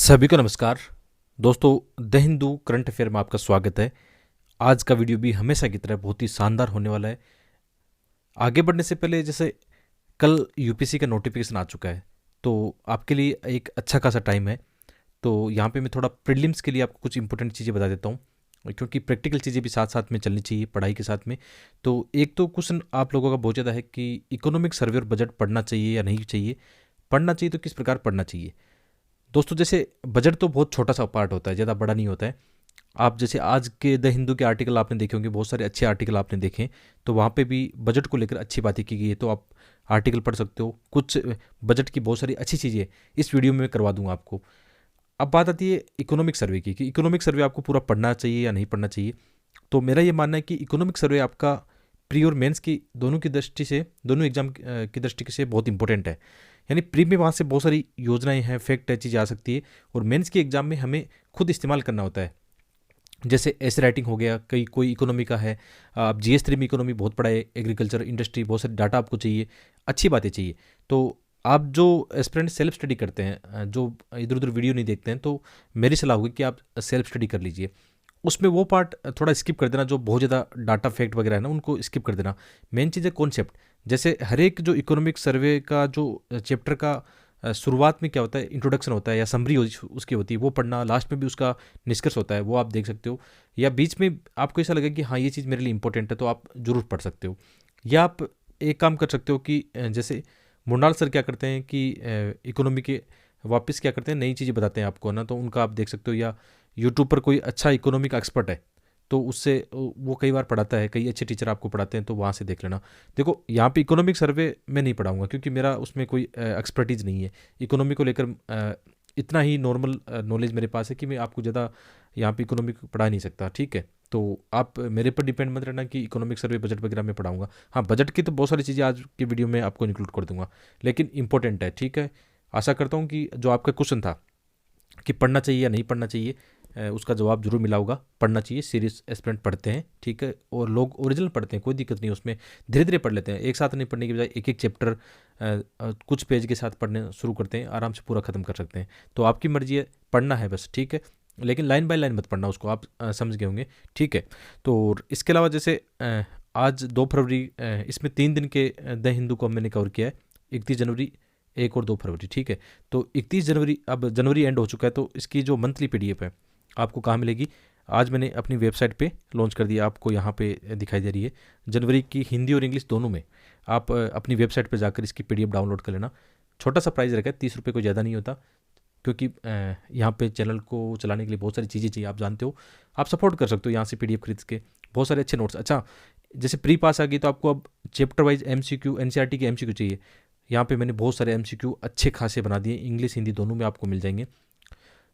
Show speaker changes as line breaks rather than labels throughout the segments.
सभी को नमस्कार। दोस्तों, द हिंदू करंट अफेयर में आपका स्वागत है। आज का वीडियो भी हमेशा की तरह बहुत ही शानदार होने वाला है। आगे बढ़ने से पहले, जैसे कल यूपीसी का नोटिफिकेशन आ चुका है, तो आपके लिए एक अच्छा खासा टाइम है। तो यहाँ पे मैं थोड़ा प्रीलिम्स के लिए आपको कुछ इंपॉर्टेंट चीज़ें बता देता हूँ, क्योंकि प्रैक्टिकल चीज़ें भी साथ साथ में चलनी चाहिए पढ़ाई के साथ में। तो एक तो क्वेश्चन आप लोगों का बहुत ज़्यादा है कि इकोनॉमिक सर्वे और बजट पढ़ना चाहिए या नहीं चाहिए। पढ़ना चाहिए तो किस प्रकार पढ़ना चाहिए। दोस्तों, जैसे बजट तो बहुत छोटा सा पार्ट होता है, ज़्यादा बड़ा नहीं होता है। आप जैसे आज के द हिंदू के आर्टिकल आपने देखे होंगे, बहुत सारे अच्छे आर्टिकल आपने देखे, तो वहाँ पे भी बजट को लेकर अच्छी बातें की गई है। तो आप आर्टिकल पढ़ सकते हो। कुछ बजट की बहुत सारी अच्छी चीज़ें इस वीडियो में मैं करवा दूंगा आपको। अब बात आती है इकोनॉमिक सर्वे की, कि इकोनॉमिक सर्वे आपको पूरा पढ़ना चाहिए या नहीं पढ़ना चाहिए। तो मेरा ये मानना है कि इकोनॉमिक सर्वे आपका प्री और मेंस की दोनों की दृष्टि से, दोनों एग्जाम की दृष्टि से बहुत इंपॉर्टेंट है। यानी प्री में वहाँ से बहुत सारी योजनाएं हैं, फैक्ट है, चीज़ें आ सकती है, और मेंस के एग्जाम में हमें खुद इस्तेमाल करना होता है। जैसे ऐसे राइटिंग हो गया, कई कोई इकोनॉमी का है, आप जीएस 3 में इकोनॉमी बहुत पढ़ा है, एग्रीकल्चर इंडस्ट्री, बहुत सारे डाटा आपको चाहिए, अच्छी बातें चाहिए। तो आप जो एस्पिरेंट सेल्फ स्टडी करते हैं, जो इधर उधर वीडियो नहीं देखते हैं, तो मेरी सलाह होगी कि आप सेल्फ स्टडी कर लीजिए। उसमें वो पार्ट थोड़ा स्किप कर देना जो बहुत ज़्यादा डाटा फैक्ट वगैरह है ना, उनको स्किप कर देना। मेन चीज़ है कॉन्सेप्ट। जैसे हर एक जो इकोनॉमिक सर्वे का जो चैप्टर का शुरुआत में क्या होता है, इंट्रोडक्शन होता है या समरी उसकी होती है, वो पढ़ना, लास्ट में भी उसका निष्कर्ष होता है, वो आप देख सकते हो। या बीच में आपको ऐसा लगे कि हाँ, ये चीज़ मेरे लिए इंपॉर्टेंट है, तो आप ज़रूर पढ़ सकते हो। या आप एक काम कर सकते हो कि जैसे मुंडाल सर क्या करते हैं कि इकोनॉमी के वापस क्या करते हैं, नई चीज़ें बताते हैं आपको ना, तो उनका आप देख सकते हो। या यूट्यूब पर कोई अच्छा इकोनॉमिक एक्सपर्ट है, तो उससे वो कई बार पढ़ाता है, कई अच्छे टीचर आपको पढ़ाते हैं, तो वहाँ से देख लेना। देखो, यहाँ पे इकोनॉमिक सर्वे मैं नहीं पढ़ाऊंगा, क्योंकि मेरा उसमें कोई एक्सपर्टीज़ नहीं है इकोनॉमी को लेकर। इतना ही नॉर्मल नॉलेज मेरे पास है कि मैं आपको ज़्यादा यहाँ पे इकोनॉमिक पढ़ा नहीं सकता, ठीक है। तो आप मेरे पर डिपेंड मत रहना कि इकोनॉमिक सर्वे बजट वगैरह मैं पढ़ाऊंगा। हाँ, बजट की तो बहुत सारी चीज़ें आज की वीडियो में आपको इंक्लूड कर दूंगा, लेकिन इंपॉर्टेंट है, ठीक है। आशा करता हूँ कि जो आपका क्वेश्चन था कि पढ़ना चाहिए या नहीं पढ़ना चाहिए, उसका जवाब जरूर मिला होगा। पढ़ना चाहिए, सीरियस एस्पिरेंट पढ़ते हैं, ठीक है, और लोग ओरिजिनल पढ़ते हैं, कोई दिक्कत नहीं है उसमें। धीरे धीरे पढ़ लेते हैं, एक साथ नहीं पढ़ने की बजाय एक एक चैप्टर कुछ पेज के साथ पढ़ने शुरू करते हैं, आराम से पूरा ख़त्म कर सकते हैं। तो आपकी मर्जी है, पढ़ना है बस, ठीक है। लेकिन लाइन बाय लाइन मत पढ़ना उसको, आप समझ गए होंगे, ठीक है। तो इसके अलावा जैसे आज 2 फरवरी, इसमें 3 दिन के द हिंदू को मैंने कवर किया है। 31 जनवरी, 1 और 2 फरवरी, ठीक है। तो 31 जनवरी, अब जनवरी एंड हो चुका है, तो इसकी जो मंथली पीडीएफ है आपको कहाँ मिलेगी। आज मैंने अपनी वेबसाइट पे लॉन्च कर दिया, आपको यहाँ पे दिखाई दे रही है। जनवरी की हिंदी और इंग्लिश दोनों में आप अपनी वेबसाइट पे जाकर इसकी पीडीएफ डाउनलोड कर लेना। छोटा सा प्राइस रखा है, 30 रुपये, कोई ज़्यादा नहीं होता, क्योंकि यहाँ पे चैनल को चलाने के लिए बहुत सारी चीज़ें चाहिए, आप जानते हो। आप सपोर्ट कर सकते हो यहाँ से पीडीएफ खरीद के, बहुत सारे अच्छे नोट्स। अच्छा, जैसे प्री पास आ गई, तो आपको अब चैप्टर वाइज एमसीक्यू, एनसीईआरटी के एमसीक्यू चाहिए। यहाँ पे मैंने बहुत सारे एमसीक्यू अच्छे खासे बना दिए, इंग्लिश हिंदी दोनों में आपको मिल जाएंगे।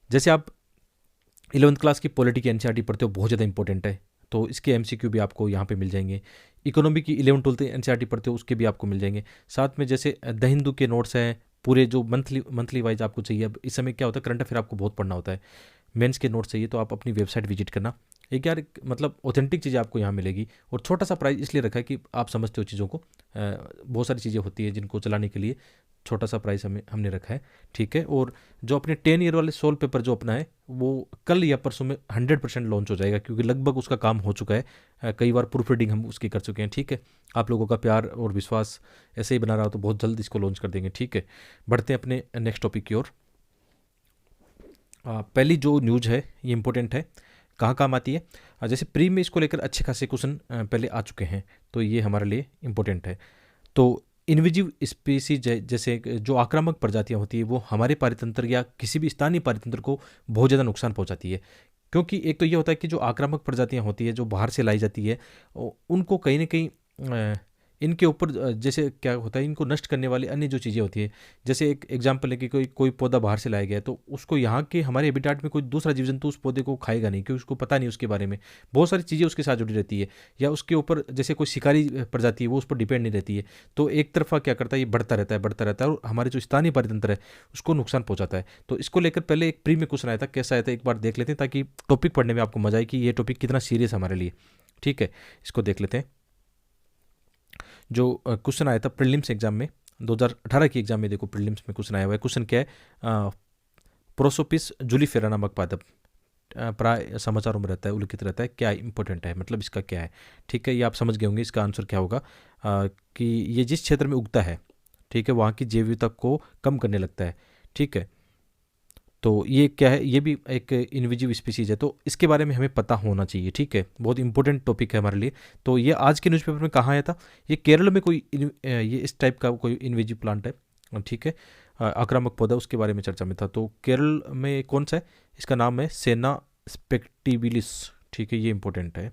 जैसे आप 11th क्लास की पॉलिटी की एनसीईआरटी पढ़ते हो, बहुत ज़्यादा इंपॉर्टेंट है, तो इसके एमसीक्यू भी आपको यहाँ पे मिल जाएंगे। इकोनॉमी की 11th 12th एनसीईआरटी पढ़ते हो, उसके भी आपको मिल जाएंगे। साथ में जैसे द हिंदू के नोट्स हैं पूरे, जो मंथली मंथली वाइज आपको चाहिए। अब इस समय क्या होता है, करंट अफेयर आपको बहुत पढ़ना होता है, मेंस के नोट्स चाहिए, तो आप अपनी वेबसाइट विजिट करना। एक यार मतलब ऑथेंटिक चीज़ें आपको यहाँ मिलेगी, और छोटा सा प्राइस इसलिए रखा है कि आप समझते हो चीज़ों को। बहुत सारी चीज़ें होती है जिनको चलाने के लिए छोटा सा प्राइस हमने रखा है, ठीक है। और जो अपने 10 ईयर वाले सोल पेपर जो अपना है, वो कल या परसों में 100% लॉन्च हो जाएगा, क्योंकि लगभग उसका काम हो चुका है। कई बार प्रूफ रीडिंग हम उसकी कर चुके हैं, ठीक है। आप लोगों का प्यार और विश्वास ऐसे ही बना रहा हो तो बहुत जल्द इसको लॉन्च कर देंगे, ठीक है। बढ़ते हैं अपने नेक्स्ट टॉपिक की ओर। पहली जो न्यूज़ है ये इंपॉर्टेंट है, कहाँ काम आती है। जैसे प्री में इसको लेकर अच्छे खासे क्वेश्चन पहले आ चुके हैं, तो ये हमारे लिए इंपॉर्टेंट है। तो इनविजिव स्पीसीज जैसे जो आक्रामक प्रजातियां होती है, वो हमारे पारितंत्र या किसी भी स्थानीय पारितंत्र को बहुत ज़्यादा नुकसान पहुंचाती है। क्योंकि एक तो ये होता है कि जो आक्रामक प्रजातियां होती है, जो बाहर से लाई जाती है, उनको कहीं ना कहीं इनके ऊपर जैसे क्या होता है, इनको नष्ट करने वाली अन्य जो चीज़ें होती है। जैसे एक एग्जांपल है कि कोई कोई पौधा बाहर से लाया गया है, तो उसको यहाँ के हमारे हैबिटेट में कोई दूसरा जीव जंतु उस पौधे को खाएगा नहीं, क्योंकि उसको पता नहीं उसके बारे में। बहुत सारी चीज़ें उसके साथ जुड़ी रहती है। या उसके ऊपर जैसे कोई शिकारी प्रजाति है, वो उस पर डिपेंड नहीं रहती है। तो एक तरफा क्या करता है, ये बढ़ता रहता है, बढ़ता रहता है, और हमारे जो स्थानीय पारितंत्र है उसको नुकसान पहुंचाता है। तो इसको लेकर पहले एक प्री में क्वेश्चन आया था, कैसा आया था एक बार देख लेते हैं, ताकि टॉपिक पढ़ने में आपको मजा आए कि ये टॉपिक कितना सीरियस है हमारे लिए, ठीक है। इसको देख लेते हैं। जो क्वेश्चन आया था प्रीलिम्स एग्जाम में, 2018 की एग्जाम में, देखो प्रीलिम्स में क्वेश्चन आया हुआ है। क्वेश्चन क्या है, प्रोसोपिस जूलिफेरा नामक पादप प्राय समाचारों में रहता है, उल्लिखित रहता है। क्या इंपॉर्टेंट है, मतलब इसका क्या है, ठीक है, ये आप समझ गए होंगे। इसका आंसर क्या होगा कि ये जिस क्षेत्र में उगता है, ठीक है, वहाँ की जैव विविधता को कम करने लगता है, ठीक है। तो ये क्या है, ये भी एक इनविजिव स्पीसीज है, तो इसके बारे में हमें पता होना चाहिए, ठीक है। बहुत इंपॉर्टेंट टॉपिक है हमारे लिए। तो ये आज के न्यूज़पेपर में कहाँ आया था, ये केरल में कोई ये इस टाइप का कोई इनविजिव प्लांट है, ठीक है, आक्रामक पौधा, उसके बारे में चर्चा में था। तो केरल में कौन सा है, इसका नाम है सेना स्पेक्टिबिलिस, ठीक है, ये इंपॉर्टेंट है।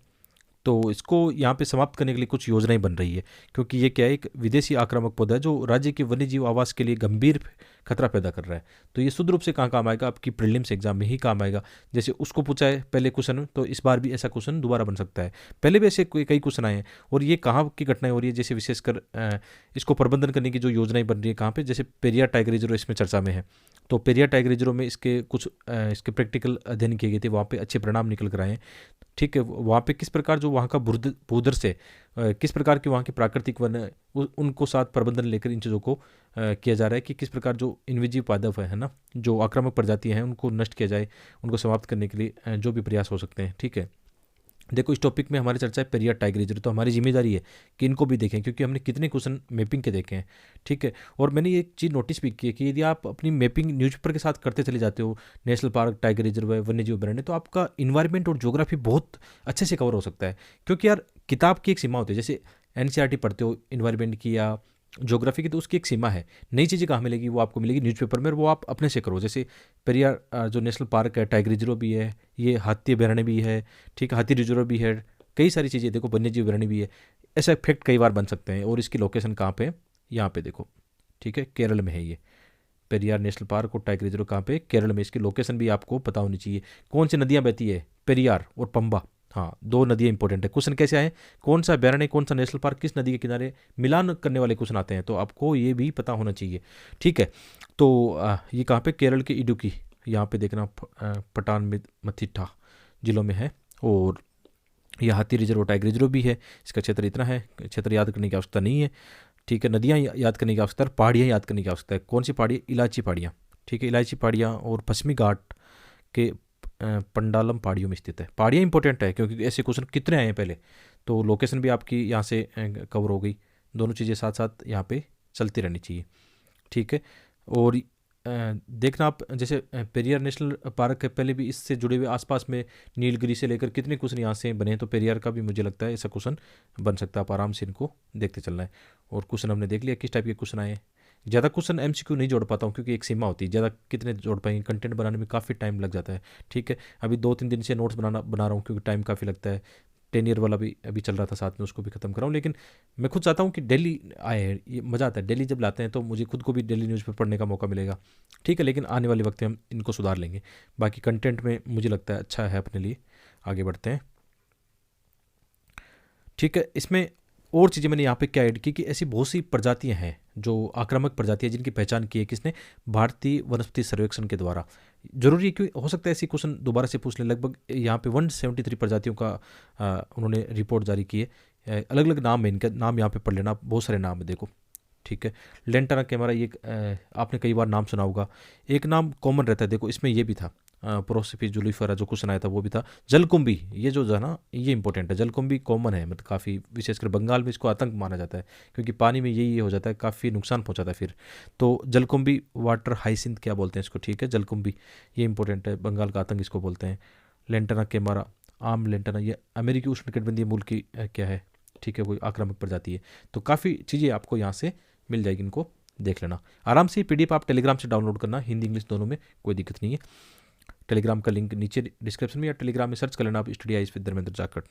तो इसको यहाँ पे समाप्त करने के लिए कुछ योजनाएं बन रही है, क्योंकि ये क्या है, एक विदेशी आक्रामक पौधा है जो राज्य के वन्यजीव आवास के लिए गंभीर खतरा पैदा कर रहा है। तो ये शुद्ध रूप से कहाँ काम आएगा, आपकी प्रीलिम्स एग्जाम में ही काम आएगा। जैसे उसको पूछा है पहले क्वेश्चन, तो इस बार भी ऐसा क्वेश्चन दोबारा बन सकता है। पहले भी ऐसे कई क्वेश्चन आए हैं। और ये कहाँ की घटनाएं हो रही है, जैसे विशेषकर इसको प्रबंधन करने की जो योजनाएं बन रही है कहाँ पे, जैसे पेरियार टाइगर रिजर्व इसमें चर्चा में है। तो पेरियार टाइगर रिजर्व में इसके कुछ इसके प्रैक्टिकल अध्ययन किए गए थे, वहाँ पे अच्छे परिणाम निकल कर आए हैं, ठीक है। वहाँ पे किस प्रकार जो वहाँ का भूदर से किस प्रकार की वहाँ की प्राकृतिक वन है, उनको साथ प्रबंधन लेकर इन चीज़ों को किया जा रहा है कि किस प्रकार जो इनविजिव पादप है ना, जो आक्रामक प्रजातियाँ हैं, उनको नष्ट किया जाए, उनको समाप्त करने के लिए जो भी प्रयास हो सकते हैं, ठीक है। देखो इस टॉपिक में हमारी चर्चा है पेरियार टाइगर रिजर्व, तो हमारी जिम्मेदारी है कि इनको भी देखें, क्योंकि हमने कितने क्वेश्चन मैपिंग के देखे हैं, ठीक है। और मैंने एक चीज़ नोटिस भी की है कि यदि आप अपनी मैपिंग न्यूज़पेपर के साथ करते चले जाते हो, नेशनल पार्क, टाइगर रिजर्व है, वन्यजीव अभयारण्य, तो आपका इन्वायरमेंट और ज्योग्राफी बहुत अच्छे से कवर हो सकता है। क्योंकि यार किताब की एक सीमा होती है, जैसे एनसीईआरटी पढ़ते हो इन्वायरमेंट की या ज्योग्राफी की, तो उसकी एक सीमा है। नई चीज़ें कहाँ मिलेगी, वो आपको मिलेगी न्यूज़पेपर में, और वो आप अपने से करो। जैसे पेरियार जो नेशनल पार्क है, टाइगर रिजर्व भी है, ये हाथी अभयारण्य भी है, ठीक है, हाथी रिजर्व भी है, कई सारी चीज़ें, देखो वन्यजीव अभयारण्य भी है। ऐसा फैक्ट कई बार बन सकते हैं। और इसकी लोकेशन कहाँ पे है, यहाँ पे देखो, ठीक है, केरल में है ये पेरियार नेशनल पार्क और टाइगर रिजर्व कहाँ पे, केरल में। इसकी लोकेशन भी आपको पता होनी चाहिए। कौन सी नदियाँ बहती है, पेरियार और पंबा, हाँ, दो नदियाँ इंपॉर्टेंट है। क्वेश्चन कैसे आए, कौन सा अभयारण्य, कौन सा नेशनल पार्क, किस नदी के किनारे, मिलान करने वाले क्वेश्चन आते हैं, तो आपको ये भी पता होना चाहिए, ठीक है। तो ये कहाँ पे, केरल के इडुक्की, यहाँ पे देखना, पठानमथिट्टा जिलों में है। और यह हाथी रिजर्व और टाइगर रिजर्व भी है। इसका क्षेत्र इतना है, क्षेत्र याद करने की आवश्यकता नहीं है, ठीक है। नदियाँ याद करने की आवश्यकता है, पहाड़ियाँ याद करने की आवश्यकता है। कौन सी पहाड़ी, इलायची पहाड़ियाँ, ठीक है, इलायची पहाड़ियाँ और पश्चिमी घाट के पंडालम पहाड़ियों में स्थित है। पहाड़ियाँ इंपॉर्टेंट है, क्योंकि ऐसे क्वेश्चन कितने आए हैं पहले। तो लोकेशन भी आपकी यहाँ से कवर हो गई, दोनों चीज़ें साथ साथ यहाँ पे चलती रहनी चाहिए, ठीक है। और देखना आप, जैसे पेरियार नेशनल पार्क है, पहले भी इससे जुड़े हुए आसपास में नीलगिरी से लेकर कितने क्वेश्चन यहाँ से बने हैं, तो पेरियार का भी मुझे लगता है ऐसा क्वेश्चन बन सकता है। आप आराम से इनको देखते चलना है। और क्वेश्चन हमने देख लिया किस टाइप के क्वेश्चन आए हैं। ज़्यादा क्वेश्चन एमसीक्यू नहीं जोड़ पाता हूँ, क्योंकि एक सीमा होती है, ज़्यादा कितने जोड़ पाएंगे, कंटेंट बनाने में काफ़ी टाइम लग जाता है, ठीक है। अभी 2-3 दिन से नोट्स बना रहा हूँ, क्योंकि टाइम काफ़ी लगता है। 10 ईयर वाला भी अभी चल रहा था साथ में, उसको भी खत्म कराऊँ। लेकिन मैं खुद चाहता हूँ कि डेली आए हैं, ये मज़ा आता है। डेली जब लाते हैं तो मुझे खुद को भी डेली न्यूज़पेपर पढ़ने का मौका मिलेगा, ठीक है। लेकिन आने वाले वक्त में हम इनको सुधार लेंगे। बाकी कंटेंट में मुझे लगता है अच्छा है अपने लिए। आगे बढ़ते हैं, ठीक है। इसमें और चीज़ें मैंने यहाँ पे क्या ऐड की कि ऐसी बहुत सी प्रजातियाँ हैं जो आक्रामक प्रजातियाँ, जिनकी पहचान की है किसने, भारतीय वनस्पति सर्वेक्षण के द्वारा। जरूरी है कि हो सकता है ऐसी क्वेश्चन दोबारा से पूछ लें। लगभग यहाँ पे 173 प्रजातियों का उन्होंने रिपोर्ट जारी की है। अलग अलग नाम है इनका, नाम यहाँ पे पढ़ लेना, बहुत सारे नाम है देखो, ठीक है। लेंटाना कैमरा, ये आपने कई बार नाम सुना होगा। एक नाम कॉमन रहता है, देखो इसमें ये भी था, प्रोसिफिस जूलिफेरा जो क्वेश्चन आया था वो भी था। जलकुंभी, ये जो है ना, ये इंपॉर्टेंट है। जलकुंभी कॉमन है, मतलब काफ़ी, विशेषकर बंगाल में इसको आतंक माना जाता है, क्योंकि पानी में यही हो जाता है, काफ़ी नुकसान पहुंचाता है फिर। तो जलकुंभी, वाटर हाइसिंथ क्या बोलते हैं इसको, ठीक है, जलकुंभी, ये इंपॉर्टेंट है, बंगाल का आतंक इसको बोलते हैं। लेंटाना कैमरा, आम लेंटाना, ये अमेरिकी उष्णकटिबंधीय मूल की क्या है, ठीक है, कोई आक्रामक प्रजाति है। तो काफ़ी चीज़ें आपको यहाँ से मिल जाएगी, इनको देख लेना आराम से। पीडीएफ आप टेलीग्राम से डाउनलोड करना, हिंदी इंग्लिश दोनों में, कोई दिक्कत नहीं है। टेलीग्राम का लिंक नीचे डिस्क्रिप्शन में, या टेलीग्राम में सर्च कर लेना आप, study eyes with Dharmendra Jakhar,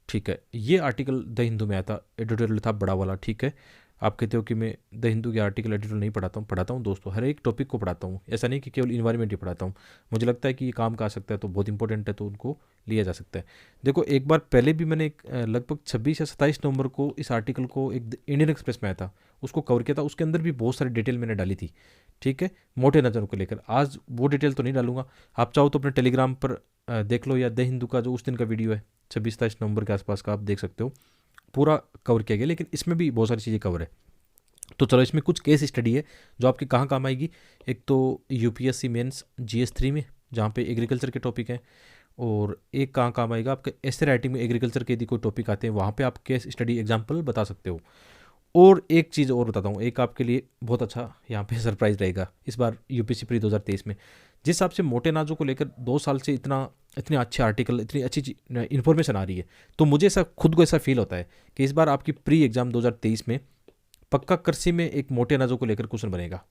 ठीक है। ये आर्टिकल द हिंदू में आया था, एडिटोरियल था बड़ा वाला, ठीक है। आप कहते हो कि मैं द हिंदू के आर्टिकल एडिटोरियल नहीं पढ़ाता हूँ दोस्तों, हर एक टॉपिक को पढ़ाता हूँ। ऐसा नहीं कि केवल इन्वायरमेंट ही पढ़ाता हूँ। मुझे लगता है कि ये काम का आ सकता है, तो बहुत इंपॉर्टेंट है, तो उनको लिया जा सकता है। देखो एक बार पहले भी मैंने लगभग 26 या 27 नवंबर को इस आर्टिकल को एक इंडियन एक्सप्रेस में आया था, उसको कवर किया था। उसके अंदर भी बहुत सारी डिटेल मैंने डाली थी, ठीक है, मोटे नज़रों को लेकर। आज वो डिटेल तो नहीं डालूंगा, आप चाहो तो अपने टेलीग्राम पर देख लो, या द हिंदू का जो उस दिन का वीडियो है 26-27 नवंबर के आसपास का, आप देख सकते हो, पूरा कवर किया गया। लेकिन इसमें भी बहुत सारी चीज़ें कवर है। तो चलो इसमें कुछ केस स्टडी है जो आपके कहाँ काम आएगी। एक तो यूपीएससी मेंस जीएस 3 में, जहाँ पे एग्रीकल्चर के टॉपिक हैं, और एक कहाँ काम आएगा आपके ऐसे राइटिंग में, एग्रीकल्चर के यदि कोई टॉपिक आते हैं वहाँ पे आप केस स्टडी एग्जाम्पल बता सकते हो। और एक चीज़ और बताता हूँ, एक आपके लिए बहुत अच्छा यहाँ पे सरप्राइज रहेगा इस बार यूपीएससी प्री 2023 में। जिस हिसाब से मोटे अनाजों को लेकर 2 साल से इतने अच्छे आर्टिकल, इतनी अच्छी इन्फॉर्मेशन आ रही है, तो मुझे ऐसा खुद को ऐसा फील होता है कि इस बार आपकी प्री एग्जाम 2023 में पक्का कृषि में एक मोटे अनाजों को लेकर क्वेश्चन बनेगा।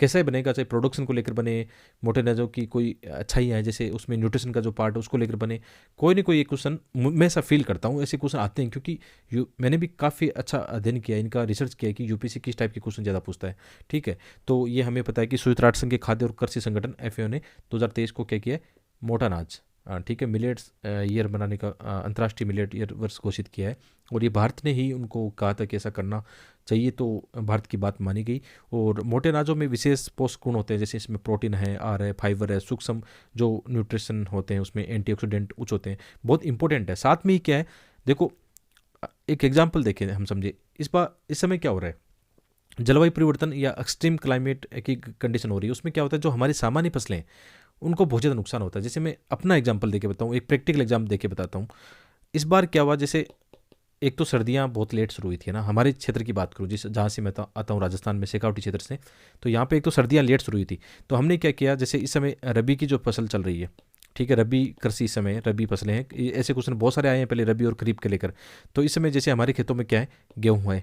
कैसा ही बनेगा, चाहे प्रोडक्शन को लेकर बने, मोटे अनाजों की कोई अच्छाई है जैसे उसमें न्यूट्रिशन का जो पार्ट है उसको लेकर बने, कोई ना कोई एक क्वेश्चन मैं ऐसा फील करता हूँ ऐसे क्वेश्चन आते हैं। क्योंकि मैंने भी काफ़ी अच्छा अध्ययन किया, इनका रिसर्च किया है कि यूपीसी किस टाइप के क्वेश्चन ज़्यादा पूछता है। ठीक है, तो ये हमें पता है कि संयुक्त राष्ट्र संघ के खाद्य और कृषि संगठन FAO ने 2023 को क्या किया है, मोटा अनाज, ठीक है, मिलेट्स ईयर बनाने का अंतर्राष्ट्रीय मिलेट ईयर वर्ष घोषित किया है। और ये भारत ने ही उनको कहा था कि ऐसा करना चाहिए, तो भारत की बात मानी गई। और मोटे अनाजों में विशेष पोषक गुण होते हैं, जैसे इसमें प्रोटीन है, आर है, फाइबर है, सूक्ष्म जो न्यूट्रिशन होते हैं उसमें एंटीऑक्सीडेंट उच्च होते हैं, बहुत इंपॉर्टेंट है। साथ में ही क्या है, देखो एक एग्जाम्पल देखें हम समझे, इस समय क्या हो रहा है, जलवायु परिवर्तन या एक्सट्रीम क्लाइमेट की कंडीशन हो रही है। उसमें क्या होता है, जो हमारी सामान्य फसलें उनको बहुत ज़्यादा नुकसान होता है। जैसे मैं अपना एग्जाम्पल देके बताऊँ, एक प्रैक्टिकल एग्जाम देके बताता हूँ। इस बार क्या हुआ, जैसे एक तो सर्दियाँ बहुत लेट शुरू हुई थी ना, हमारे क्षेत्र की बात करूँ जिस जहाँ से मैं आता हूँ, राजस्थान में शेखावटी क्षेत्र से, तो यहाँ पे एक तो सर्दियाँ लेट शुरू हुई थी। तो हमने क्या किया, जैसे इस समय रबी की जो फसल चल रही है, ठीक है, रबी कृषि इस समय रबी फसलें हैं, ऐसे क्वेश्चन बहुत सारे आए हैं पहले रबी और खरीफ के लेकर। तो इस समय जैसे हमारे खेतों में क्या है, गेहूँ है,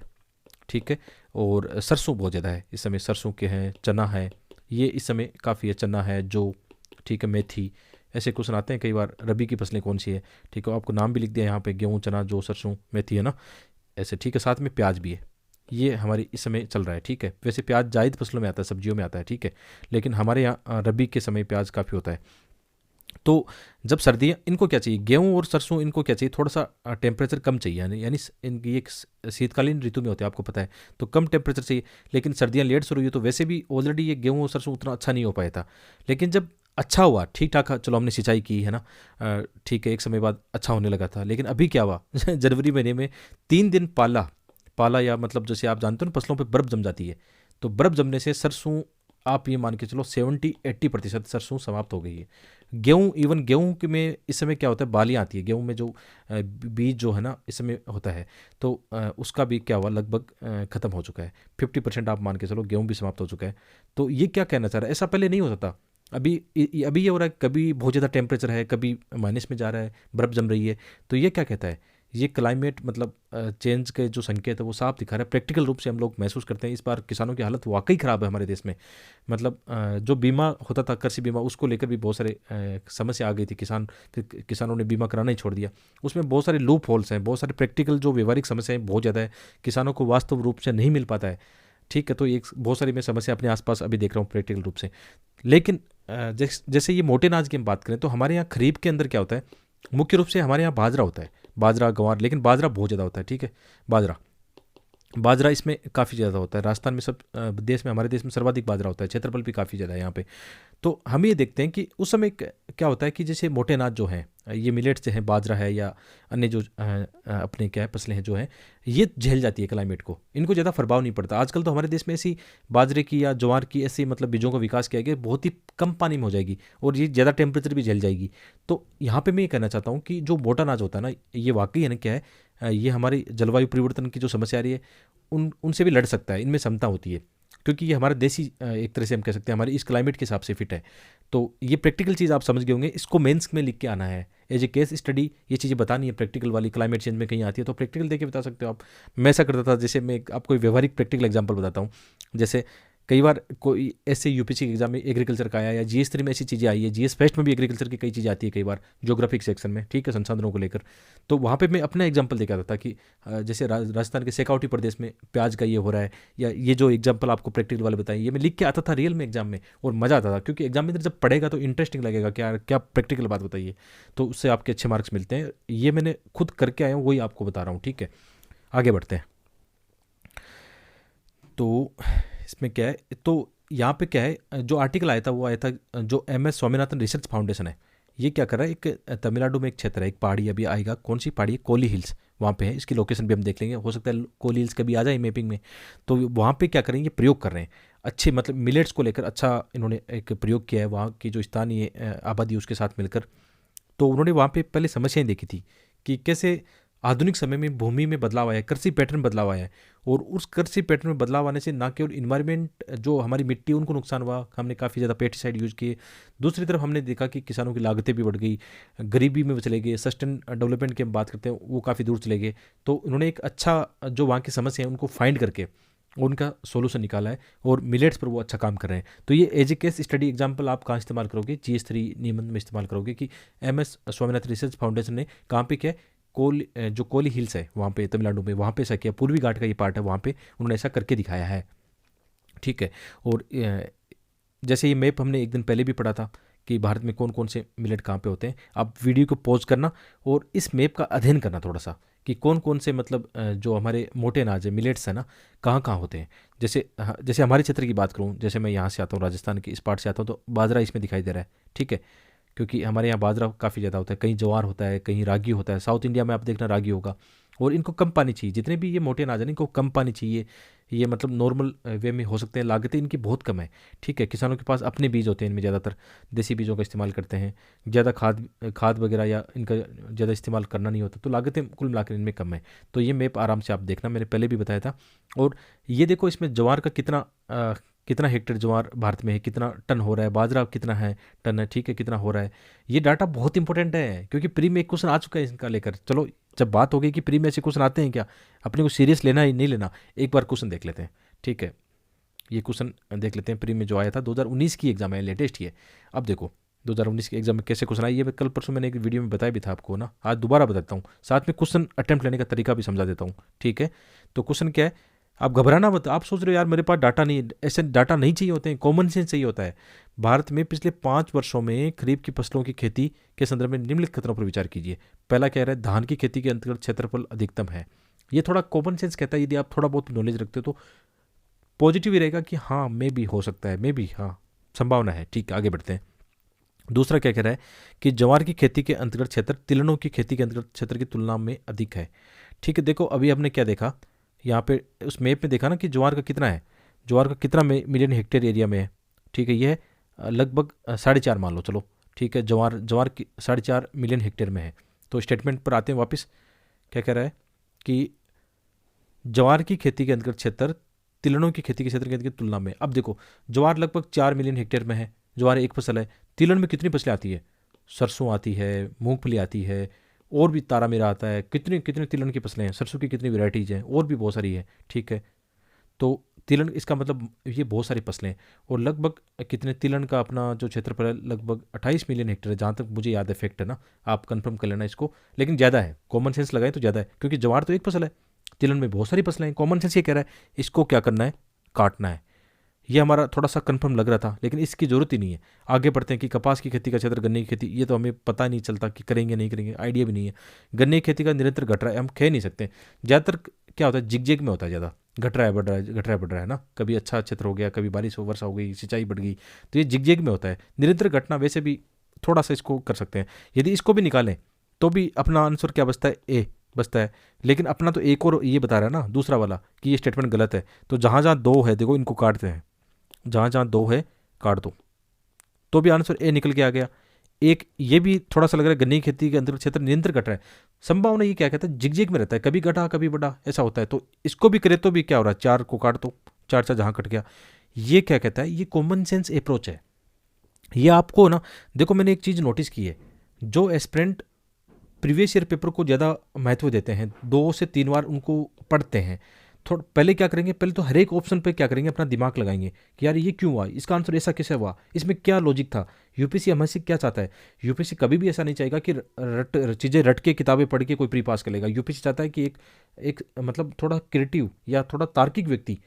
ठीक है, और सरसों बहुत ज़्यादा है इस समय, सरसों के हैं, चना है, ये इस समय काफ़ी है, चना है जो, ठीक है, मेथी, ऐसे क्वेश्चन आते हैं कई बार, रबी की फसलें कौन सी है, ठीक है, आपको नाम भी लिख दिया यहाँ पे, गेहूँ, चना, जो, सरसों, मेथी है ना, ऐसे, ठीक है। साथ में प्याज भी है, ये हमारी इस समय चल रहा है, ठीक है। वैसे प्याज जायद फसलों में आता है, सब्जियों में आता है, ठीक है, लेकिन हमारे यहाँ रबी के समय प्याज काफ़ी होता है। तो जब सर्दियाँ, इनको क्या चाहिए, गेहूँ और सरसों, इनको क्या चाहिए, थोड़ा सा टेम्परेचर कम चाहिए, यानी इनकी एक शीतकालीन ऋतु में होते हैं, आपको पता है, तो कम टेम्परेचर चाहिए। लेकिन सर्दियाँ लेट शुरू हुई, तो वैसे भी ऑलरेडी ये गेहूँ और सरसों उतना अच्छा नहीं हो पाया था। लेकिन जब अच्छा हुआ, ठीक ठाक, चलो हमने सिंचाई की है ना, ठीक है, एक समय बाद अच्छा होने लगा था। लेकिन अभी क्या हुआ जनवरी महीने में 3 दिन पाला, पाला या मतलब जैसे आप जानते हो ना, फसलों पर बर्फ़ जम जाती है, तो बर्फ़ जमने से सरसों, आप ये मान के चलो 70-80% सरसों समाप्त हो गई है। गेहूँ, इवन गेहूँ के में इस समय क्या होता है, बालियाँ आती है गेहूँ में, जो बीज जो है ना इस समय होता है, तो उसका भी क्या हुआ, लगभग ख़त्म हो चुका है। 50% आप मान के चलो गेहूँ भी समाप्त हो चुका है। तो ये क्या कहना चाह रहा है, ऐसा पहले नहीं होता था। अभी ये हो रहा है, कभी बहुत ज़्यादा टेम्परेचर है, कभी माइनस में जा रहा है, बर्फ़ जम रही है। तो ये क्या कहता है, ये क्लाइमेट मतलब चेंज के जो संकेत है वो साफ दिखा रहा है, प्रैक्टिकल रूप से हम लोग महसूस करते हैं। इस बार किसानों की हालत वाकई ख़राब है हमारे देश में। मतलब जो बीमा होता था, कृषि बीमा, उसको लेकर भी बहुत सारे समस्या आ गई थी, फिर किसानों ने बीमा कराना ही छोड़ दिया। उसमें बहुत सारे लूप होल्स हैं, बहुत सारे प्रैक्टिकल जो व्यवहारिक समस्याएं बहुत ज़्यादा है, किसानों को वास्तव रूप से नहीं मिल पाता है, ठीक है। तो एक बहुत सारी मैं समस्या अपने आसपास अभी देख रहा हूँ प्रैक्टिकल रूप से। लेकिन जैसे ये मोटे अनाज की हम बात करें, तो हमारे यहाँ खरीफ के अंदर क्या होता है, मुख्य रूप से हमारे यहाँ बाजरा होता है, बाजरा, गंवार, लेकिन बाजरा बहुत ज़्यादा होता है, ठीक है। बाजरा बाजरा इसमें काफ़ी ज़्यादा होता है, राजस्थान में सब देश में, हमारे देश में सर्वाधिक बाजरा होता है, क्षेत्रफल भी काफ़ी ज़्यादा है यहाँ पे। तो हम ये देखते हैं कि उस समय क्या होता है कि जैसे मोटे अनाज जो हैं, ये मिलेट्स जो हैं, बाजरा है या अन्य जो अपने क्या है फसलें हैं जो हैं, ये झेल जाती है क्लाइमेट को, इनको ज़्यादा प्रभाव नहीं पड़ता। आजकल तो हमारे देश में ऐसी बाजरे की या ज्वार की ऐसी मतलब बीजों का विकास किया गया, बहुत ही कम पानी में हो जाएगी और ये ज़्यादा टेम्परेचर भी झेल जाएगी। तो यहाँ पर मैं ये कहना चाहता हूँ कि जो मोटा अनाज होता है ना, ये वाकई है ना, क्या है, ये हमारी जलवायु परिवर्तन की जो समस्या आ रही है उनसे भी लड़ सकता है, इनमें क्षमता होती है, क्योंकि ये हमारा देसी, एक तरह से हम कह सकते हैं, हमारे इस क्लाइमेट के हिसाब से फिट है। तो ये प्रैक्टिकल चीज़ आप समझ गए होंगे, इसको मेंस में लिख के आना है एज ए केस स्टडी, ये चीज़ें बतानी है प्रैक्टिकल वाली, क्लाइमेट चेंज में कहीं आती है तो प्रैक्टिकल देके बता सकते हो आप। मैं ऐसा करता था, जैसे मैं आपको व्यवहारिक प्रैक्टिकल एग्जाम्पल बताता हूँ। जैसे कई बार कोई ऐसे यूपीसी के एग्जाम में एग्रीकल्चर का आया, या जीएस 3 में ऐसी चीज़ें आई है, जीएस फेस्ट में भी एग्रीकल्चर की कई चीज़ें आती है कई बार, ज्योग्राफिक सेक्शन में, ठीक है, संसाधनों को लेकर। तो वहाँ पे मैं अपना एग्जांपल देखा था कि जैसे राजस्थान के शेखावटी प्रदेश में प्याज का ये हो रहा है, या ये जो एग्जाम्पल आपको प्रैक्टिकल वाले बताएं, ये मैं लिख के आता था रियल में एग्जाम में, और मज़ा आता था, क्योंकि एग्जाम में जब पढ़ेगा तो इंटरेस्टिंग लगेगा, क्या क्या प्रैक्टिकल बात बताइए, तो उससे आपके अच्छे मार्क्स मिलते हैं। ये मैंने खुद करके आया हूँ, वही आपको बता रहा हूँ, ठीक है। आगे बढ़ते हैं। तो इसमें क्या है, तो यहाँ पे क्या है, जो आर्टिकल आया था वो आया था, जो MS स्वामीनाथन रिसर्च फाउंडेशन है, ये क्या कर रहा है, एक तमिलनाडु में एक क्षेत्र है, एक पहाड़ी अभी आएगा, कौन सी पहाड़ी है, कोली हिल्स, वहाँ पे है। इसकी लोकेशन भी हम देख लेंगे, हो सकता है कोली हिल्स कभी आ जाए मैपिंग में। तो वहाँ पे क्या करेंगे, प्रयोग कर रहे हैं अच्छे, मतलब मिलेट्स को लेकर अच्छा इन्होंने एक प्रयोग किया है वहाँ की जो स्थानीय आबादी उसके साथ मिलकर। तो उन्होंने वहाँ पे पहले समस्याएं देखी थी कि कैसे आधुनिक समय में भूमि में बदलाव आया है, कृषि पैटर्न बदलाव आया है, और उस कृषि पैटर्न में बदलाव आने से ना केवल इन्वायरमेंट जो हमारी मिट्टी उनको नुकसान हुआ, हमने काफ़ी ज़्यादा पेस्टिसाइड यूज़ किए, दूसरी तरफ हमने देखा कि किसानों की लागतें भी बढ़ गई, गरीबी में वो चले गए, सस्टेन डेवलपमेंट की हम बात करते हैं वो काफ़ी दूर चले गए। तो उन्होंने एक अच्छा जो वहाँ की समस्या है उनको फाइंड करके उनका सोल्यूशन निकाला है, और मिलेट्स पर वो अच्छा काम कर रहे हैं। तो ये as a case study example आप कहाँ इस्तेमाल करोगे, GS3 नियमन में इस्तेमाल करोगे कि MS स्वामीनाथन रिसर्च फाउंडेशन ने कहाँ पे किया, जो कोली हिल्स है वहाँ पे तमिलनाडु में, वहाँ पे ऐसा किया, पूर्वी घाट का ये पार्ट है, वहाँ पे उन्होंने ऐसा करके दिखाया है। ठीक है। और जैसे ये मैप हमने एक दिन पहले भी पढ़ा था कि भारत में कौन कौन से मिलेट कहाँ पे होते हैं, आप वीडियो को पॉज करना और इस मैप का अध्ययन करना थोड़ा सा कि कौन कौन से मतलब जो हमारे मोटे अनाज है मिलेट्स है ना, कहाँ कहाँ होते हैं। जैसे हमारे क्षेत्र की बात करूँ, जैसे मैं यहाँ से आता हूँ, राजस्थान के इस पार्ट से आता हूँ, तो बाजरा इसमें दिखाई दे रहा है। ठीक है, क्योंकि हमारे यहाँ बाजरा काफ़ी ज़्यादा होता है, कहीं ज्वार होता है, कहीं रागी होता है। साउथ इंडिया में आप देखना रागी होगा, और इनको कम पानी चाहिए, जितने भी ये मोटे अनाज हैं इनको कम पानी चाहिए। ये मतलब नॉर्मल वे में हो सकते हैं, लागतें इनकी बहुत कम है। ठीक है, किसानों के पास अपने बीज होते हैं, इनमें ज़्यादातर देसी बीजों का इस्तेमाल करते हैं, ज़्यादा खाद वगैरह या इनका ज़्यादा इस्तेमाल करना नहीं होता, तो लागतें कुल मिलाकर इनमें कम है। तो ये मैप आराम से आप देखना, मैंने पहले भी बताया था। और ये देखो इसमें ज्वार का कितना हेक्टेयर ज्वार भारत में है, कितना टन हो रहा है, बाजरा कितना है टन है, ठीक है, कितना हो रहा है। ये डाटा बहुत इंपॉर्टेंट है, क्योंकि प्री में एक क्वेश्चन आ चुका है इनका लेकर। चलो जब बात हो गई कि प्री में ऐसे क्वेश्चन आते हैं क्या, अपने को सीरियस लेना ही नहीं लेना, एक बार क्वेश्चन देख लेते हैं। ठीक है, ये क्वेश्चन देख लेते हैं प्री में जो आया था, 2019 की एग्जाम है, लेटेस्ट ही है। अब देखो 2019 के एग्जाम में कैसे क्वेश्चन आई, ये कल परसों मैंने एक वीडियो में बताया भी था आपको ना, आज दोबारा बताता हूँ, साथ में क्वेश्चन अटेम्प्ट लेने का तरीका भी समझा देता हूँ। ठीक है, तो क्वेश्चन क्या है, आप घबराना मत। आप सोच रहे हो यार मेरे पास डाटा नहीं, ऐसे डाटा नहीं चाहिए होते हैं, कॉमन सेंस चाहिए होता है। भारत में पिछले 5 वर्षों में खरीफ की फसलों की खेती के संदर्भ में निम्नलिखित खतरों पर विचार कीजिए। पहला कह रहा है धान की खेती के अंतर्गत क्षेत्रफल अधिकतम है। ये थोड़ा कॉमन सेंस कहता है, यदि आप थोड़ा बहुत नॉलेज रखते हो तो पॉजिटिव ही रहेगा कि हाँ मे भी हो सकता है, मे भी हाँ संभावना है। ठीक है, आगे बढ़ते हैं। दूसरा क्या कह रहा है कि ज्वार की खेती के अंतर्गत क्षेत्र तिलहनों की खेती के अंतर्गत क्षेत्र की तुलना में अधिक है। ठीक है, देखो अभी हमने क्या देखा यहाँ पे उस मैप में, देखा ना कि ज्वार का कितना है, ज्वार का कितना मिलियन हेक्टेयर एरिया में है। ठीक है, ये है लगभग 4.5 मान लो, चलो ठीक है, ज्वार की 4.5 मिलियन हेक्टेयर में है। तो स्टेटमेंट पर आते हैं वापस, क्या कह रहा है कि ज्वार की खेती के अंतर्गत क्षेत्र तिलहनों की खेती के क्षेत्र के अंतर्गत तुलना में। अब देखो ज्वार लगभग 4 मिलियन हेक्टेयर में है, ज्वार एक फसल है। तिलहन में कितनी फसलें आती है, सरसों आती है, मूंगफली आती है, और भी तारा मेरा आता है, कितने कितने तिलहन की फसलें हैं, सरसों की कितनी वैरायटीज हैं, और भी बहुत सारी है। ठीक है, तो तिलहन इसका मतलब ये बहुत सारी फसलें हैं, और लगभग कितने तिलहन का अपना जो क्षेत्रफल है लगभग 28 मिलियन हेक्टेयर है, जहाँ तक मुझे याद है, फैक्ट है ना, आप कंफर्म कर लेना इसको। लेकिन ज़्यादा है, कॉमन सेंस लगाए तो ज़्यादा है, क्योंकि ज्वार तो एक फसल है, तिलहन में बहुत सारी फसलें हैं। कॉमन सेंस ये कह रहा है इसको क्या करना है, काटना है। ये हमारा थोड़ा सा कंफर्म लग रहा था, लेकिन इसकी जरूरत ही नहीं है। आगे बढ़ते हैं कि कपास की खेती का क्षेत्र, गन्ने की खेती, ये तो हमें पता नहीं चलता कि करेंगे नहीं करेंगे, आइडिया भी नहीं है। गन्ने की खेती का निरंतर घट रहा है, हम कह नहीं सकते। ज़्यादातर क्या होता है, जिग में होता है, ज़्यादा घट रहा है, बढ़ रहा है, घट रहा है, बढ़ रहा है ना, कभी अच्छा क्षेत्र हो गया, कभी बारिश हो, वर्षा हो गई, सिंचाई बढ़ गई, तो ये जिग में होता है। निरंतर घटना वैसे भी थोड़ा सा इसको कर सकते हैं, यदि इसको भी निकालें तो भी अपना आंसर क्या बचता है, ए बचता है। लेकिन अपना तो एक और ये बता रहा है ना दूसरा वाला कि ये स्टेटमेंट गलत है। तो जहाँ जहाँ 2 है देखो इनको काटते हैं, जहाँ जहाँ 2 है काट दो, तो भी आंसर ए निकल के आ गया। एक ये भी थोड़ा सा लग रहा है, गन्ने की खेती के अंतर्गत क्षेत्र निरंतर घट रहा है, संभावना ये क्या कहता है, जिग में रहता है, कभी घटा कभी बढ़ा, ऐसा होता है। तो इसको भी करे तो भी क्या हो रहा है, 4 को काट दो, 4 जहाँ कट गया। ये क्या कहता है, ये कॉमन सेंस अप्रोच है। ये आपको ना, देखो मैंने एक चीज़ नोटिस की है, जो एस्पिरेंट प्रीवियस ईयर पेपर को ज़्यादा महत्व देते हैं, 2 से 3 बार उनको पढ़ते हैं, थोड़ा पहले क्या करेंगे, पहले तो हर एक ऑप्शन पे क्या करेंगे, अपना दिमाग लगाएंगे कि यार ये क्यों हुआ, इसका आंसर ऐसा कैसे हुआ, इसमें क्या लॉजिक था। यूपीसी हमसे क्या चाहता है, यूपीसी कभी भी ऐसा नहीं चाहेगा कि चीज़ें रट के किताबें पढ़ के कोई प्री पास कर लेगा। यूपीसी चाहता है कि एक मतलब थोड़ा क्रिएटिव या थोड़ा तार्किक व्यक्ति,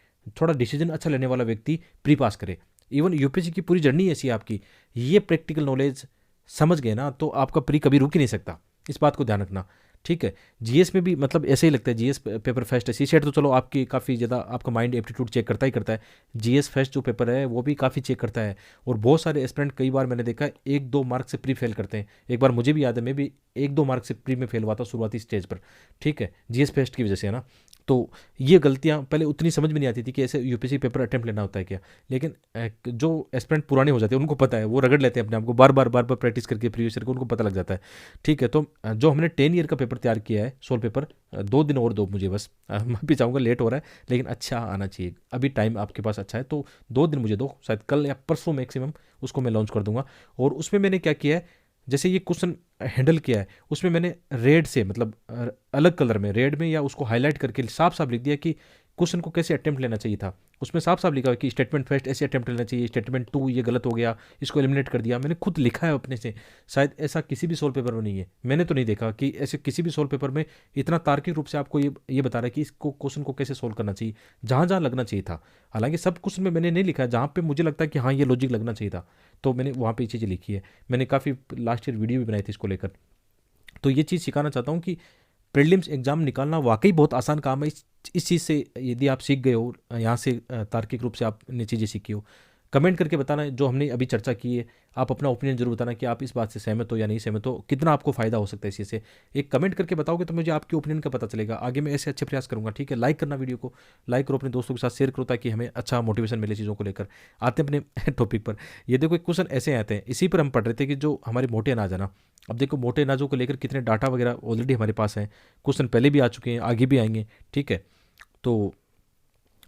थोड़ा डिसीजन अच्छा लेने वाला व्यक्ति प्री पास करे। इवन यूपीसी की पूरी जर्नी ऐसी है आपकी, ये प्रैक्टिकल नॉलेज समझ गए ना तो आपका प्री कभी रुक ही नहीं सकता, इस बात को ध्यान रखना। ठीक है। जीएस में भी मतलब ऐसे ही लगता है, जीएस पेपर फेस्ट है। सीसेट तो चलो आपकी काफ़ी ज़्यादा आपका माइंड एप्टीट्यूड चेक करता ही करता है, जीएस फेस्ट जो पेपर है वो भी काफ़ी चेक करता है। और बहुत सारे एस्पिरेंट कई बार मैंने देखा है 1-2 मार्क से प्री फेल करते हैं। एक बार मुझे भी याद है, मैं भी 1-2 मार्क से प्री में फेल हुआ था शुरुआती स्टेज पर, ठीक है, जीएस फेस्ट की वजह से, है ना। तो ये गलतियाँ पहले उतनी समझ में नहीं आती थी कि ऐसे यूपीएससी पेपर अटेम्प्ट लेना होता है क्या। लेकिन जो एस्पिरेंट पुराने हो जाते हैं उनको पता है, वो रगड़ लेते हैं अपने आप को, बार बार प्रैक्टिस करके प्रीवियस ईयर को, उनको पता लग जाता है। ठीक है, तो जो हमने 10 ईयर का पेपर तैयार किया है, सोल पेपर, 2 दिन और दो मुझे बस, मैं भी चाहूँगा, लेट हो रहा है लेकिन अच्छा आना चाहिए, अभी टाइम आपके पास अच्छा है, तो 2 दिन मुझे दो, शायद कल या परसों मैक्सिमम उसको मैं लॉन्च कर दूंगा। और उसमें मैंने क्या किया है, जैसे ये क्वेश्चन हैंडल किया है, उसमें मैंने रेड से, मतलब अलग कलर में, रेड में, या उसको हाईलाइट करके साफ साफ लिख दिया कि क्वेश्चन को कैसे अटेम्प्ट लेना चाहिए था। उसमें साफ साफ लिखा है कि स्टेटमेंट फर्स्ट ऐसे अटेम्प्ट लेना चाहिए, स्टेटमेंट 2 ये गलत हो गया, इसको एलिमिनेट कर दिया। मैंने खुद लिखा है अपने से, शायद ऐसा किसी भी सोल पेपर में नहीं है, मैंने तो नहीं देखा कि ऐसे किसी भी सोल पेपर में इतना तार्किक रूप से आपको ये बता रहा है कि इसको क्वेश्चन को कैसे सोल्व करना चाहिए, जहाँ जहाँ लगना चाहिए था। हालांकि सब क्वेश्चन में मैंने नहीं लिखा है, जहाँ पे मुझे लगता है कि हाँ ये लॉजिक लगना चाहिए था, तो मैंने वहाँ पे ये चीज़ें लिखी है। मैंने काफ़ी लास्ट ईयर वीडियो भी बनाई थी इसको लेकर। तो ये चीज़ सिखाना चाहता हूँ कि प्रीलिम्स एग्जाम निकालना वाकई बहुत आसान काम है। इस चीज़ से यदि आप सीख गए हो, यहाँ से तार्किक रूप से आपने चीज़ें सीखी हो, कमेंट करके बताना जो हमने अभी चर्चा की है। आप अपना ओपिनियन जरूर बताना कि आप इस बात से सहमत हो या नहीं सहमत हो, कितना आपको फ़ायदा हो सकता है इसी से। एक कमेंट करके बताओगे तो मुझे आपके ओपिनियन का पता चलेगा, आगे मैं ऐसे अच्छे प्रयास करूँगा। ठीक है, लाइक करना, वीडियो को लाइक करो, अपने दोस्तों के साथ शेयर करो, ताकि हमें अच्छा मोटिवेशन मिले चीज़ों को लेकर। आते हैं अपने टॉपिक पर। ये देखो, एक क्वेश्चन ऐसे आते हैं, इसी पर हम पढ़ रहे थे कि जो हमारे मोटे अनाज है ना, अब देखो मोटे अनाजों को लेकर कितने डाटा वगैरह ऑलरेडी हमारे पास हैं, क्वेश्चन पहले भी आ चुके हैं, आगे भी आएंगे। ठीक है, तो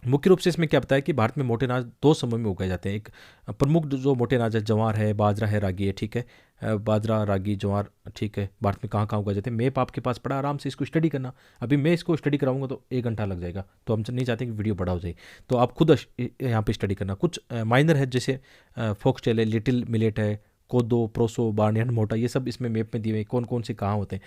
मुख्य रूप से इसमें क्या बताया कि भारत में मोटे अनाज 2 समूह में उगाए जाते हैं। एक प्रमुख जो मोटे अनाज है, ज्वार है, बाजरा है, रागी है। ठीक है, बाजरा, रागी, ज्वार, ठीक है, भारत में कहाँ कहाँ उगाए जाते हैं, मैप आपके पास पड़ा, आराम से इसको स्टडी करना। अभी मैं इसको स्टडी कराऊंगा तो 1 घंटा लग जाएगा, तो हम नहीं चाहते कि वीडियो बड़ा हो जाए, तो आप खुद यहाँ पे स्टडी करना। कुछ माइनर है, जैसे फोक्सटेल है, लिटिल मिलेट है, कोदो, प्रोसो, बार्नयार्ड, मोटा, ये सब इसमें मैप में दिए हुए कौन कौन से कहाँ होते हैं।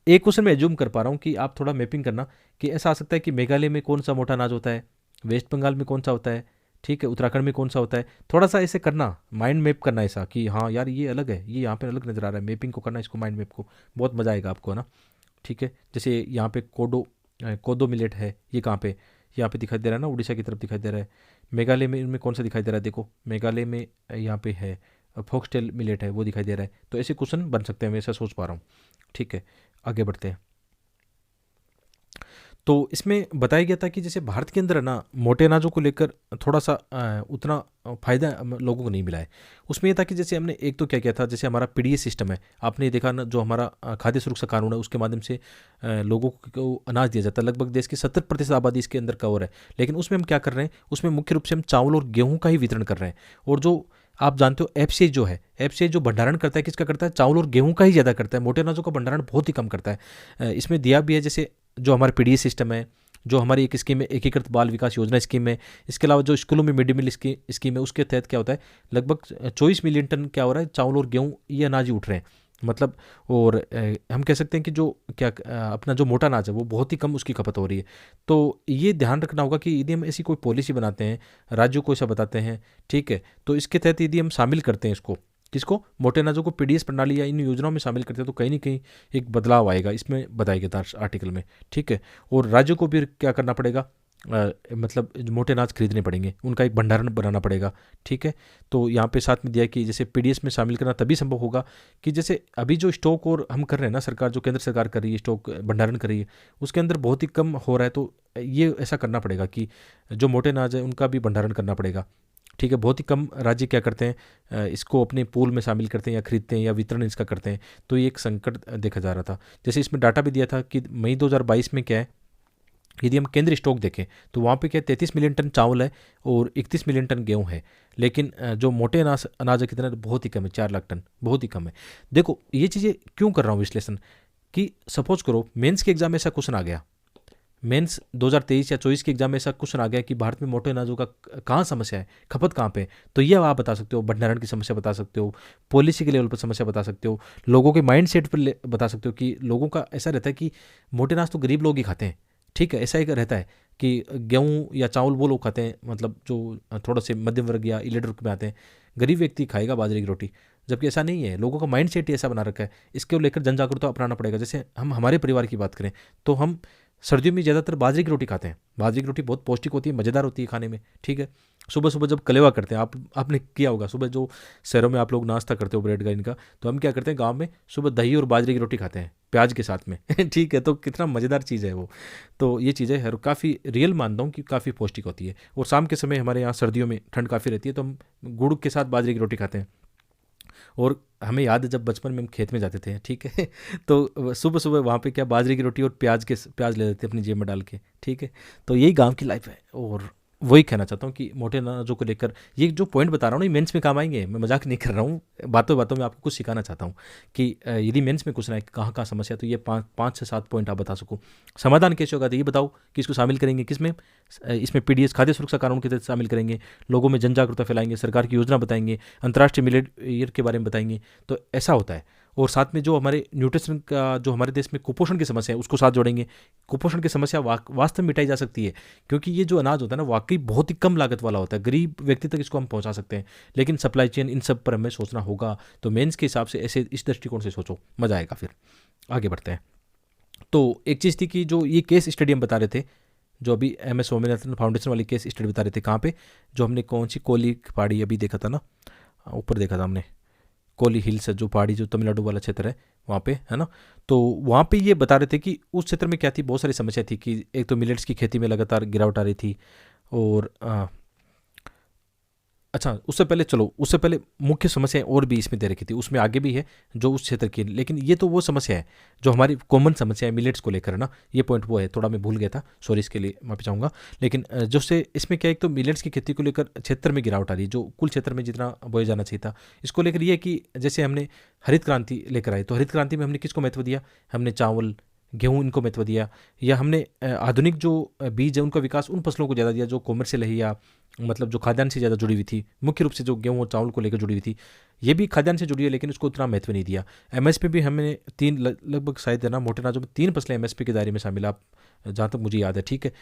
एक क्वेश्चन मैं एज्यूम कर पा रहा हूँ कि आप थोड़ा मैपिंग करना, कि ऐसा आ सकता है कि मेघालय में कौन सा मोटा अनाज होता है, वेस्ट बंगाल में कौन सा होता है, ठीक है, उत्तराखंड में कौन सा होता है। थोड़ा सा ऐसे करना, माइंड मैप करना ऐसा कि हाँ यार ये अलग है, ये यहाँ पे अलग नज़र आ रहा है, मैपिंग को करना इसको, माइंड मैप को, बहुत मज़ा आएगा आपको, है ना। ठीक है, जैसे यहाँ पे कोदो मिलेट है, ये कहाँ पे, यहाँ पे दिखाई दे रहा है ना, उड़ीसा की तरफ दिखाई दे रहा है। मेघालय में इनमें कौन सा दिखाई दे रहा है, देखो मेघालय में यहाँ पे है फॉक्सटेल मिलेट है, वो दिखाई दे रहा है। तो ऐसे क्वेश्चन बन सकते हैं, मैं ऐसा सोच पा रहा हूँ। ठीक है, आगे बढ़ते हैं। तो इसमें बताया गया था कि जैसे भारत के अंदर है ना, मोटे अनाजों को लेकर थोड़ा सा उतना फ़ायदा लोगों को नहीं मिला है। उसमें ये था कि जैसे हमने एक तो क्या किया था, जैसे हमारा पीडीएस सिस्टम है, आपने देखा ना, जो हमारा खाद्य सुरक्षा कानून है, उसके माध्यम से लोगों को अनाज दिया जाता है। लगभग देश की 70% आबादी इसके अंदर कवर है। लेकिन उसमें हम क्या कर रहे हैं, उसमें मुख्य रूप से हम चावल और गेहूँ का ही वितरण कर रहे हैं। और जो आप जानते हो एफसीआई जो है, एफसीआई जो भंडारण करता है, किसका करता है, चावल और गेहूं का ही ज़्यादा करता है, मोटे अनाजों का भंडारण बहुत ही कम करता है। इसमें दिया भी है, जैसे जो हमारा पीडीएस सिस्टम है, जो हमारी एक स्कीम है, एकीकृत बाल विकास योजना स्कीम है, इसके अलावा जो स्कूलों में मिड डे मील स्कीम है, उसके तहत क्या होता है, लगभग 24 मिलियन टन क्या हो रहा है, चावल और गेहूँ ये अनाज ही उठ रहे हैं, मतलब। और हम कह सकते हैं कि जो क्या अपना जो मोटा अनाज है वो बहुत ही कम उसकी खपत हो रही है। तो ये ध्यान रखना होगा कि यदि हम ऐसी कोई पॉलिसी बनाते हैं, राज्यों को ऐसा बताते हैं, ठीक है, तो इसके तहत यदि हम शामिल करते हैं इसको, किसको, मोटे अनाजों को पीडीएस प्रणाली या इन योजनाओं में शामिल करते हैं, तो कहीं ना कहीं एक बदलाव आएगा, इसमें बताया गया था आर्टिकल में। ठीक है, और राज्यों को भी क्या करना पड़ेगा, मतलब मोटे अनाज खरीदने पड़ेंगे, उनका एक भंडारण बनाना पड़ेगा। ठीक है, तो यहाँ पे साथ में दिया कि जैसे पीडीएस में शामिल करना तभी संभव होगा कि जैसे अभी जो स्टॉक और हम कर रहे हैं ना, सरकार जो केंद्र सरकार कर रही है, स्टॉक भंडारण कर रही है, उसके अंदर बहुत ही कम हो रहा है। तो ये ऐसा करना पड़ेगा कि जो मोटे अनाज है उनका भी भंडारण करना पड़ेगा। ठीक है, बहुत ही कम राज्य क्या करते हैं, इसको अपने पूल में शामिल करते हैं या खरीदते हैं या वितरण इसका करते हैं। तो ये एक संकट देखा जा रहा था। जैसे इसमें डाटा भी दिया था कि मई 2022 में क्या है, यदि हम केंद्रीय स्टॉक देखें तो वहाँ पे क्या 33 मिलियन टन चावल है और 31 मिलियन टन गेहूँ है। लेकिन जो मोटे अनाज है कितना, बहुत ही कम है, 4 लाख टन, बहुत ही कम है। देखो ये चीज़ें क्यों कर रहा हूँ विश्लेषण, कि सपोज करो मेंस के एग्जाम में ऐसा क्वेश्चन आ गया, मेंस 2023 या 24 के एग्जाम में ऐसा क्वेश्चन आ गया कि भारत में मोटे अनाजों का कहाँ समस्या है, खपत कहाँ पे, तो ये आप बता सकते हो, भंडारण की समस्या बता सकते हो, पॉलिसी के लेवल पर समस्या बता सकते हो, लोगों के माइंड सेट पर बता सकते हो कि लोगों का ऐसा रहता है कि मोटे अनाज तो गरीब लोग ही खाते हैं। ठीक है, ऐसा ही रहता है कि गेहूँ या चावल वो लोग खाते हैं, मतलब जो थोड़ा से मध्यम वर्ग या इलीट वर्ग में आते हैं, गरीब व्यक्ति खाएगा बाजरे की रोटी, जबकि ऐसा नहीं है, लोगों का माइंड सेट ही ऐसा बना रखा है। इसके लेकर जन जागरूकता अपनाना पड़ेगा। जैसे हम हमारे परिवार की बात करें तो हम सर्दियों में ज़्यादातर बाजरे की रोटी खाते हैं। बाजरे की रोटी बहुत पौष्टिक होती है, मज़ेदार होती है खाने में, ठीक है। सुबह सुबह जब कलेवा करते हैं, आपने किया होगा, सुबह जो शहरों में आप लोग नाश्ता करते हो ब्रेड का इनका, तो हम क्या करते हैं गांव में, सुबह दही और बाजरे की रोटी खाते हैं प्याज के साथ में ठीक है, तो कितना मज़ेदार चीज़ है वो। तो ये चीज़ें है, काफ़ी रियल मानता हूँ कि काफ़ी पौष्टिक होती है। और शाम के समय हमारे यहाँ सर्दियों में ठंड काफ़ी रहती है, तो हम गुड़ के साथ बाजरे की रोटी खाते हैं। और हमें याद है जब बचपन में हम खेत में जाते थे, ठीक है तो सुबह सुबह वहाँ पे क्या बाजरे की रोटी और प्याज ले लेते अपनी जेब में डाल के, ठीक है। तो यही गांव की लाइफ है। और वही कहना चाहता हूँ कि मोटे अनाजों को लेकर ये जो पॉइंट बता रहा हूँ ना, ये मेंस में काम आएंगे, मैं मजाक नहीं कर रहा हूँ, बातों बातों में आपको कुछ सिखाना चाहता हूँ कि यदि मेंस में कुछ ना है कि कहाँ कहाँ समस्या है, तो ये 5 से 7 पॉइंट आप बता सको। समाधान कैसे होगा, तो ये बताओ कि इसको शामिल करेंगे किस में, इसमें पीडीएस खाद्य सुरक्षा कानून के तहत शामिल करेंगे, लोगों में जन जागरूकता फैलाएंगे, सरकार की योजना बताएंगे, अंतर्राष्ट्रीय मिलेट ईयर के बारे में बताएंगे। तो ऐसा होता है। और साथ में जो हमारे न्यूट्रिशन का, जो हमारे देश में कुपोषण की समस्या है उसको साथ जोड़ेंगे। कुपोषण की समस्या वास्तव में मिटाई जा सकती है, क्योंकि ये जो अनाज होता है ना वाकई बहुत ही कम लागत वाला होता है, गरीब व्यक्ति तक इसको हम पहुंचा सकते हैं। लेकिन सप्लाई चेन इन सब पर हमें सोचना होगा। तो मेंस के हिसाब से ऐसे इस दृष्टिकोण से सोचो, मजा आएगा। फिर आगे बढ़ते हैं। तो एक चीज़ थी कि जो ये केस स्टडी हम बता रहे थे, जो अभी एम एस स्वामीनाथन फाउंडेशन वाली केस स्टडी बता रहे थे, कहाँ पे, जो हमने कौन सी कोली पहाड़ी अभी देखा था ना, ऊपर देखा था हमने, कोली हिल्स है जो पहाड़ी, जो तमिलनाडु वाला क्षेत्र है वहाँ पे, है ना। तो वहाँ पे ये बता रहे थे कि उस क्षेत्र में क्या थी, बहुत सारी समस्या थी कि एक तो मिलेट्स की खेती में लगातार गिरावट आ रही थी। और अच्छा, उससे पहले मुख्य समस्याएं और भी इसमें दे रखी थी, उसमें आगे भी है जो उस क्षेत्र की, लेकिन ये तो वो समस्या है जो हमारी कॉमन समस्या है मिलेट्स को लेकर ना। ये पॉइंट वो है, थोड़ा मैं भूल गया था, सॉरी, इसके लिए माफी चाहूँगा। लेकिन जो से इसमें क्या है, एक तो मिलेट्स की खेती को लेकर क्षेत्र में गिरावट आ रही है, जो कुल क्षेत्र में जितना बोया जाना चाहिए था। इसको लेकर ये है कि जैसे हमने हरित क्रांति लेकर आए, तो हरित क्रांति में हमने किसको महत्व दिया, हमने चावल गेहूँ इनको महत्व दिया, या हमने आधुनिक जो बीज है उनका विकास उन फसलों को ज़्यादा दिया जो कॉमर्शियल है, या मतलब जो खाद्यान्न से ज़्यादा जुड़ी हुई थी, मुख्य रूप से जो गेहूँ और चावल को लेकर जुड़ी हुई थी। ये भी खाद्यान्न से जुड़ी है, लेकिन उसको उतना महत्व नहीं दिया। एमएसपी भी हमने लगभग शायद है ना, मोटे अनाजों में 3 फसलें एमएसपी के दायरे में शामिल, आप जहाँ तक मुझे याद है, ठीक है।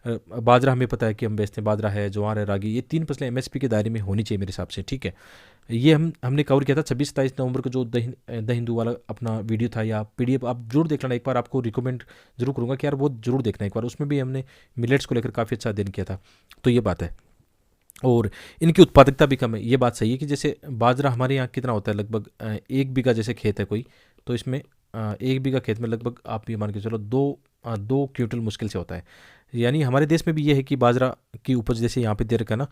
बाजरा हमें पता है कि हम बेचते हैं, बाजरा है, ज्वार है, रागी, ये 3 फसलें एमएसपी के दायरे में होनी चाहिए मेरे हिसाब से, ठीक है। ये हमने कवर किया था 26-27 नवंबर को, जो द हिंदू वाला अपना वीडियो था, या पीडीएफ आप जरूर देख लेना एक बार, आपको रिकमेंड जरूर करूँगा कि यार वो जरूर देखना एक बार, उसमें भी हमने मिलेट्स को लेकर काफ़ी अच्छा अध्ययन किया था। तो ये बात है। और इनकी उत्पादकता भी कम है, ये बात सही है कि जैसे बाजरा हमारे यहाँ कितना होता है, लगभग 1 बीघा जैसे खेत है कोई, तो इसमें 1 बीघा खेत में लगभग आप ये मान के चलो 2 क्विंटल मुश्किल से होता है। यानी हमारे देश में भी ये है कि बाजरा की उपज जैसे यहाँ पे दे रखा है ना,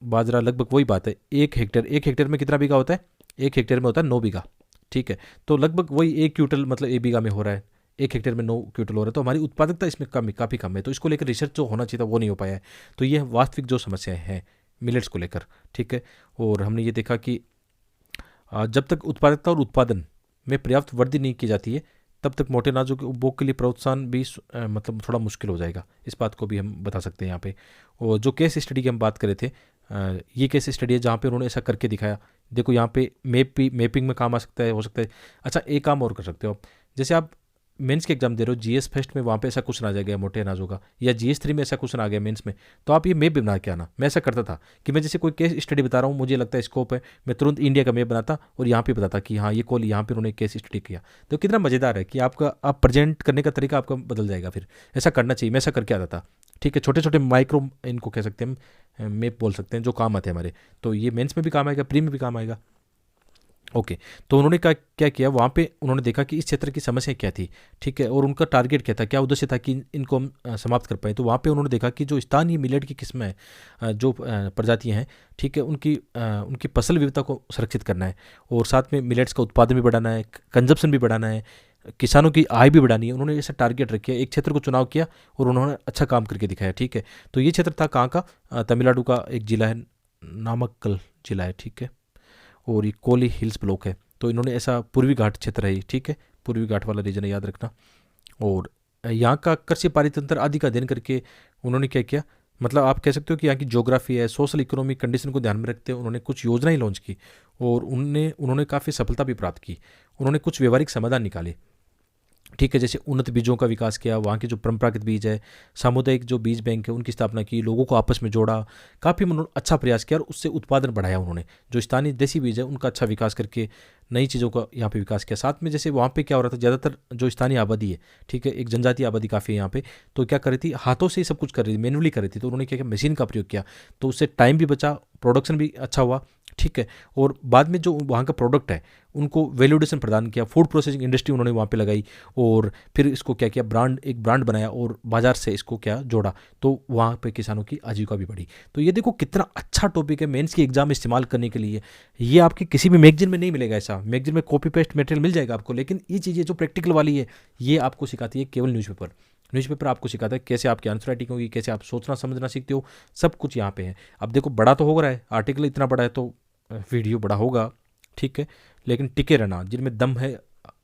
बाजरा लगभग वही बात है, 1 हेक्टेयर में कितना बीघा होता है, 1 हेक्टेयर में होता है 9 बीघा, ठीक है। तो लगभग वही 1 क्विंटल मतलब 1 बीघा में हो रहा है, 1 हेक्टेयर में 9 क्विंटल हो रहा है। तो हमारी उत्पादकता इसमें काफ़ी कम है, तो इसको लेकर रिसर्च जो होना चाहिए था वो नहीं हो पाया है। तो ये वास्तविक जो समस्याएं हैं मिलेट्स को लेकर, ठीक है। और हमने ये देखा कि जब तक उत्पादकता और उत्पादन में पर्याप्त वृद्धि नहीं की जाती है, तब तक मोटे अनाजों के उपभोग के लिए प्रोत्साहन भी मतलब थोड़ा मुश्किल हो जाएगा। इस बात को भी हम बता सकते हैं यहाँ पे। और जो केस स्टडी की हम बात कर रहे थे, ये केस स्टडी है जहाँ पे उन्होंने ऐसा करके दिखाया। देखो यहाँ पे मैपिंग में काम आ सकता है, हो सकता है। अच्छा, एक काम और कर सकते हो आप, जैसे आप मेंस के एग्जाम दे रहे हो, जीएस फर्स्ट में वहाँ पे ऐसा कुछ ना आ जाएगा मोटे अनाजों का, या जीएस 3 में ऐसा कुछ ना आ गया मेंस में, तो आप ये मैप भी बना के आना। मैं ऐसा करता था कि मैं जैसे कोई केस स्टडी बता रहा हूँ, मुझे लगता है स्कोप है, मैं तुरंत इंडिया का मैप बनाता और यहाँ पे बताता कि हाँ ये कॉल यहाँ पे उन्होंने केस स्टडी किया। तो कितना मज़ेदार है कि आप प्रेजेंट करने का तरीका आपका बदल जाएगा। फिर ऐसा करना चाहिए, मैं ऐसा करके आता था, ठीक है। छोटे छोटे माइक्रो इनको कह सकते हैं, मैप बोल सकते हैं, जो काम आते हैं हमारे। तो ये मेंस में भी काम आएगा, प्री में भी काम आएगा। ओके, तो उन्होंने क्या किया, वहाँ पे उन्होंने देखा कि इस क्षेत्र की समस्या क्या थी, ठीक है, और उनका टारगेट क्या था, क्या उद्देश्य था कि इनको हम समाप्त कर पाए। तो वहाँ पे उन्होंने देखा कि जो स्थानीय मिलेट की किस्में हैं, जो प्रजातियाँ हैं, ठीक है, उनकी फसल विविधता को संरक्षित करना है, और साथ में मिलेट्स का उत्पादन भी बढ़ाना है, कंजप्शन भी बढ़ाना है, किसानों की आय भी बढ़ानी है। उन्होंने ऐसा टारगेट रखा, एक क्षेत्र को चुनाव किया और उन्होंने अच्छा काम करके दिखाया, ठीक है। तो ये क्षेत्र था कहाँ का, तमिलनाडु का एक जिला है, नामक्कल जिला है, ठीक है, और ये कोली हिल्स ब्लॉक है। तो इन्होंने ऐसा पूर्वी घाट क्षेत्र है, ठीक है, पूर्वी घाट वाला रीजन है, याद रखना। और यहाँ का कृषि पारितंत्र आदि का अध्ययन करके उन्होंने क्या किया, मतलब आप कह सकते हो कि यहाँ की ज्योग्राफी है, सोशल इकोनॉमिक कंडीशन को ध्यान में रखते हुए उन्होंने कुछ योजनाएं लॉन्च की, और उन्होंने काफ़ी सफलता भी प्राप्त की। उन्होंने कुछ व्यवहारिक समाधान निकाले। ठीक है। जैसे उन्नत बीजों का विकास किया, वहाँ के जो परंपरागत बीज है, सामुदायिक जो बीज बैंक है उनकी स्थापना की, लोगों को आपस में जोड़ा, काफ़ी अच्छा प्रयास किया और उससे उत्पादन बढ़ाया उन्होंने। जो स्थानीय देसी बीज है उनका अच्छा विकास करके नई चीज़ों का यहाँ पे विकास किया। साथ में जैसे वहाँ पे क्या हो रहा था, ज़्यादातर जो स्थानीय आबादी है, ठीक है, एक जनजातीय आबादी काफ़ी है यहाँ पे, तो क्या कर रही थी, हाथों से ही सब कुछ कर रही थी, मैनुअली कर रही थी। तो उन्होंने क्या किया, मशीन का प्रयोग किया, तो उससे टाइम भी बचा, प्रोडक्शन भी अच्छा हुआ, ठीक है। और बाद में जो वहाँ का प्रोडक्ट है उनको वैल्यूडेशन प्रदान किया, फूड प्रोसेसिंग इंडस्ट्री उन्होंने वहाँ पे लगाई, और फिर इसको क्या किया, एक ब्रांड बनाया और बाजार से इसको क्या जोड़ा, तो वहाँ पे किसानों की आजीविका भी बढ़ी। तो ये देखो कितना अच्छा टॉपिक है, मेंस की एग्जाम में इस्तेमाल करने के लिए। ये आपके किसी भी मैगजीन में नहीं मिलेगा, ऐसा मैगजीन में कॉपी पेस्ट मटेरियल मिल जाएगा आपको, लेकिन ये चीज़ें जो प्रैक्टिकल वाली है ये आपको सिखाती है केवल न्यूज़पेपर आपको सिखाता है कैसे आपकी आंसर राइटिंग होगी, कैसे आप सोचना समझना सीखते हो, सब कुछ यहाँ पे है। अब देखो बड़ा तो हो रहा है, आर्टिकल इतना बड़ा है तो वीडियो बड़ा होगा, ठीक है, लेकिन टिके रहना, जिनमें दम है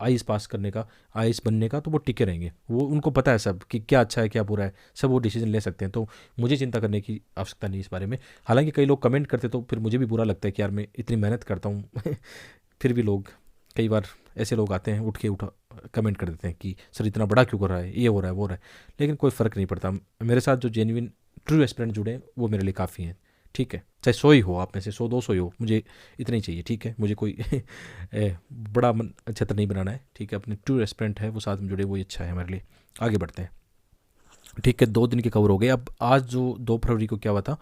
आईएएस पास करने का, आईएएस बनने का, तो वो टिके रहेंगे, वो उनको पता है सब कि क्या अच्छा है क्या बुरा है, सब वो डिसीजन ले सकते हैं। तो मुझे चिंता करने की आवश्यकता नहीं इस बारे में। हालांकि कई लोग कमेंट करते तो फिर मुझे भी बुरा लगता है कि यार मैं इतनी मेहनत करता हूँ फिर भी लोग, कई बार ऐसे लोग आते हैं उठा कमेंट कर देते हैं कि सर इतना बड़ा क्यों कर रहा है, ये हो रहा है वो हो रहा है, लेकिन कोई फ़र्क नहीं पड़ता। मेरे साथ जो जेन्युइन ट्रू एस्पिरेंट जुड़े हैं वो मेरे लिए काफ़ी हैं, ठीक है। चाहे 100 ही हो, आप में से 100-200 ही हो, मुझे इतना ही चाहिए, ठीक है। मुझे कोई बड़ा क्षेत्र नहीं बनाना है, ठीक है। अपने ट्रू एस्पिरेंट है वो साथ में जुड़े, वही अच्छा है हमारे लिए। आगे बढ़ते हैं, ठीक है। 2 दिन के कवर हो गए। अब आज जो 2 फरवरी को क्या हुआ था,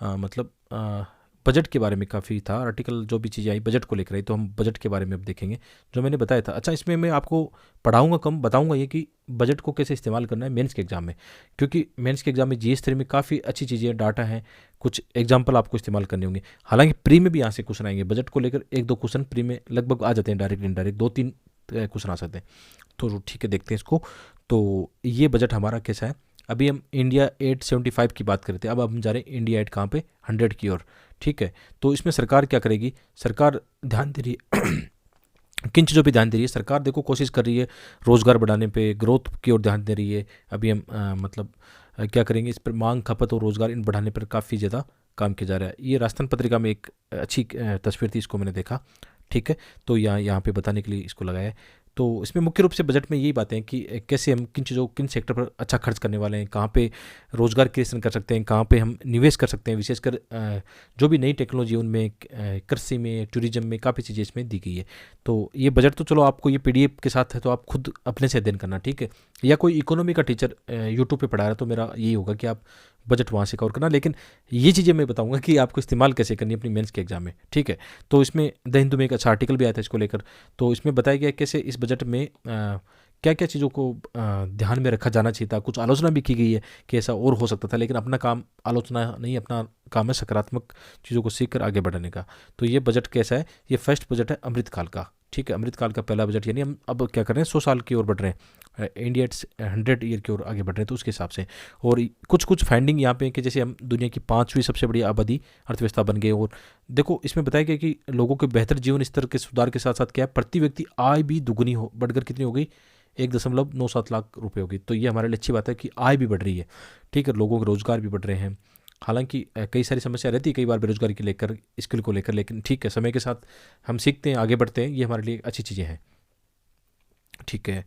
मतलब बजट के बारे में काफ़ी था आर्टिकल, जो भी चीज़ें आई बजट को लेकर आई, तो हम बजट के बारे में अब देखेंगे जो मैंने बताया था। अच्छा, इसमें मैं आपको पढ़ाऊंगा कम, बताऊंगा ये कि बजट को कैसे इस्तेमाल करना है मेंस के एग्जाम में, क्योंकि मेंस के एग्जाम में जीएस 3 में काफ़ी अच्छी चीज़ें, डाटा हैं, कुछ एग्जाम्पल आपको इस्तेमाल करने होंगे। हालांकि प्री में भी यहाँ से क्वेश्चन आएंगे बजट को लेकर, 1-2 क्वेश्चन प्री में लगभग आ जाते हैं, डायरेक्ट इनडायरेक्ट 2-3 क्वेश्चन आ सकते हैं। तो ठीक है, देखते हैं इसको। तो ये बजट हमारा कैसा है। अभी हम इंडिया 875 की बात कर रहे थे, अब हम जा रहे हैं इंडिया 8 कहाँ पे, 100 की ओर, ठीक है। तो इसमें सरकार क्या करेगी, सरकार ध्यान दे रही है किन चीज़ों पे ध्यान दे रही है सरकार, देखो कोशिश कर रही है रोज़गार बढ़ाने पे, ग्रोथ की ओर ध्यान दे रही है। अभी हम मतलब क्या करेंगे, इस पर मांग, खपत और रोज़गार इन बढ़ाने पर काफ़ी ज़्यादा काम किया जा रहा है। ये राजस्थान पत्रिका में एक अच्छी तस्वीर थी, इसको मैंने देखा, ठीक है। तो यहाँ पे बताने के लिए इसको लगाया है। तो इसमें मुख्य रूप से बजट में यही बातें हैं कि कैसे हम किन सेक्टर पर अच्छा खर्च करने वाले हैं, कहाँ पे रोज़गार क्रिएशन कर सकते हैं, कहाँ पे हम निवेश कर सकते हैं, विशेषकर जो भी नई टेक्नोलॉजी उनमें, कृषि में, टूरिज्म में, काफ़ी चीज़ें इसमें दी गई है। तो ये बजट तो चलो आपको ये पीडीएफ के साथ है, तो आप खुद अपने से अध्ययन करना, ठीक है। या कोई इकोनॉमी का टीचर यूट्यूब पे पढ़ा रहा है तो मेरा यही होगा कि आप बजट वहाँ से कवर करना, लेकिन ये चीज़ें मैं बताऊंगा कि आपको इस्तेमाल कैसे करनी है अपनी मेंस के एग्जाम में, ठीक है। तो इसमें द हिंदू में एक अच्छा आर्टिकल भी आया था इसको लेकर, तो इसमें बताया गया कैसे इस बजट में क्या क्या चीज़ों को ध्यान में रखा जाना चाहिए था। कुछ आलोचना भी की गई है कि ऐसा और हो सकता था, लेकिन अपना काम आलोचना नहीं, अपना काम है सकारात्मक चीज़ों को सीख कर आगे बढ़ने का। तो ये बजट कैसा है, ये फर्स्ट बजट है अमृतकाल का, ठीक है। अमृतकाल का पहला बजट, यानी हम अब क्या कर रहे हैं, 100 साल की ओर बढ़ रहे हैं, इंडिया 100 ईयर की ओर आगे बढ़ रहे हैं, तो उसके हिसाब से। और कुछ फाइंडिंग यहाँ पे है कि जैसे हम दुनिया की 5वीं सबसे बड़ी आबादी अर्थव्यवस्था बन गए। और देखो इसमें बताया गया कि लोगों के बेहतर जीवन स्तर के सुधार के साथ साथ क्या है, प्रति व्यक्ति आय भी दुगुनी हो बढ़कर कितनी हो गई, 1.97 लाख रुपए होगी। तो ये हमारे लिए अच्छी बात है कि आय भी बढ़ रही है, ठीक है, लोगों के रोजगार भी बढ़ रहे हैं। हालांकि कई सारी समस्या रहती है कई बार बेरोजगारी के लेकर, स्किल को लेकर, लेकिन ठीक है, समय के साथ हम सीखते हैं, आगे बढ़ते हैं, ये हमारे लिए अच्छी चीज़ें हैं, ठीक है।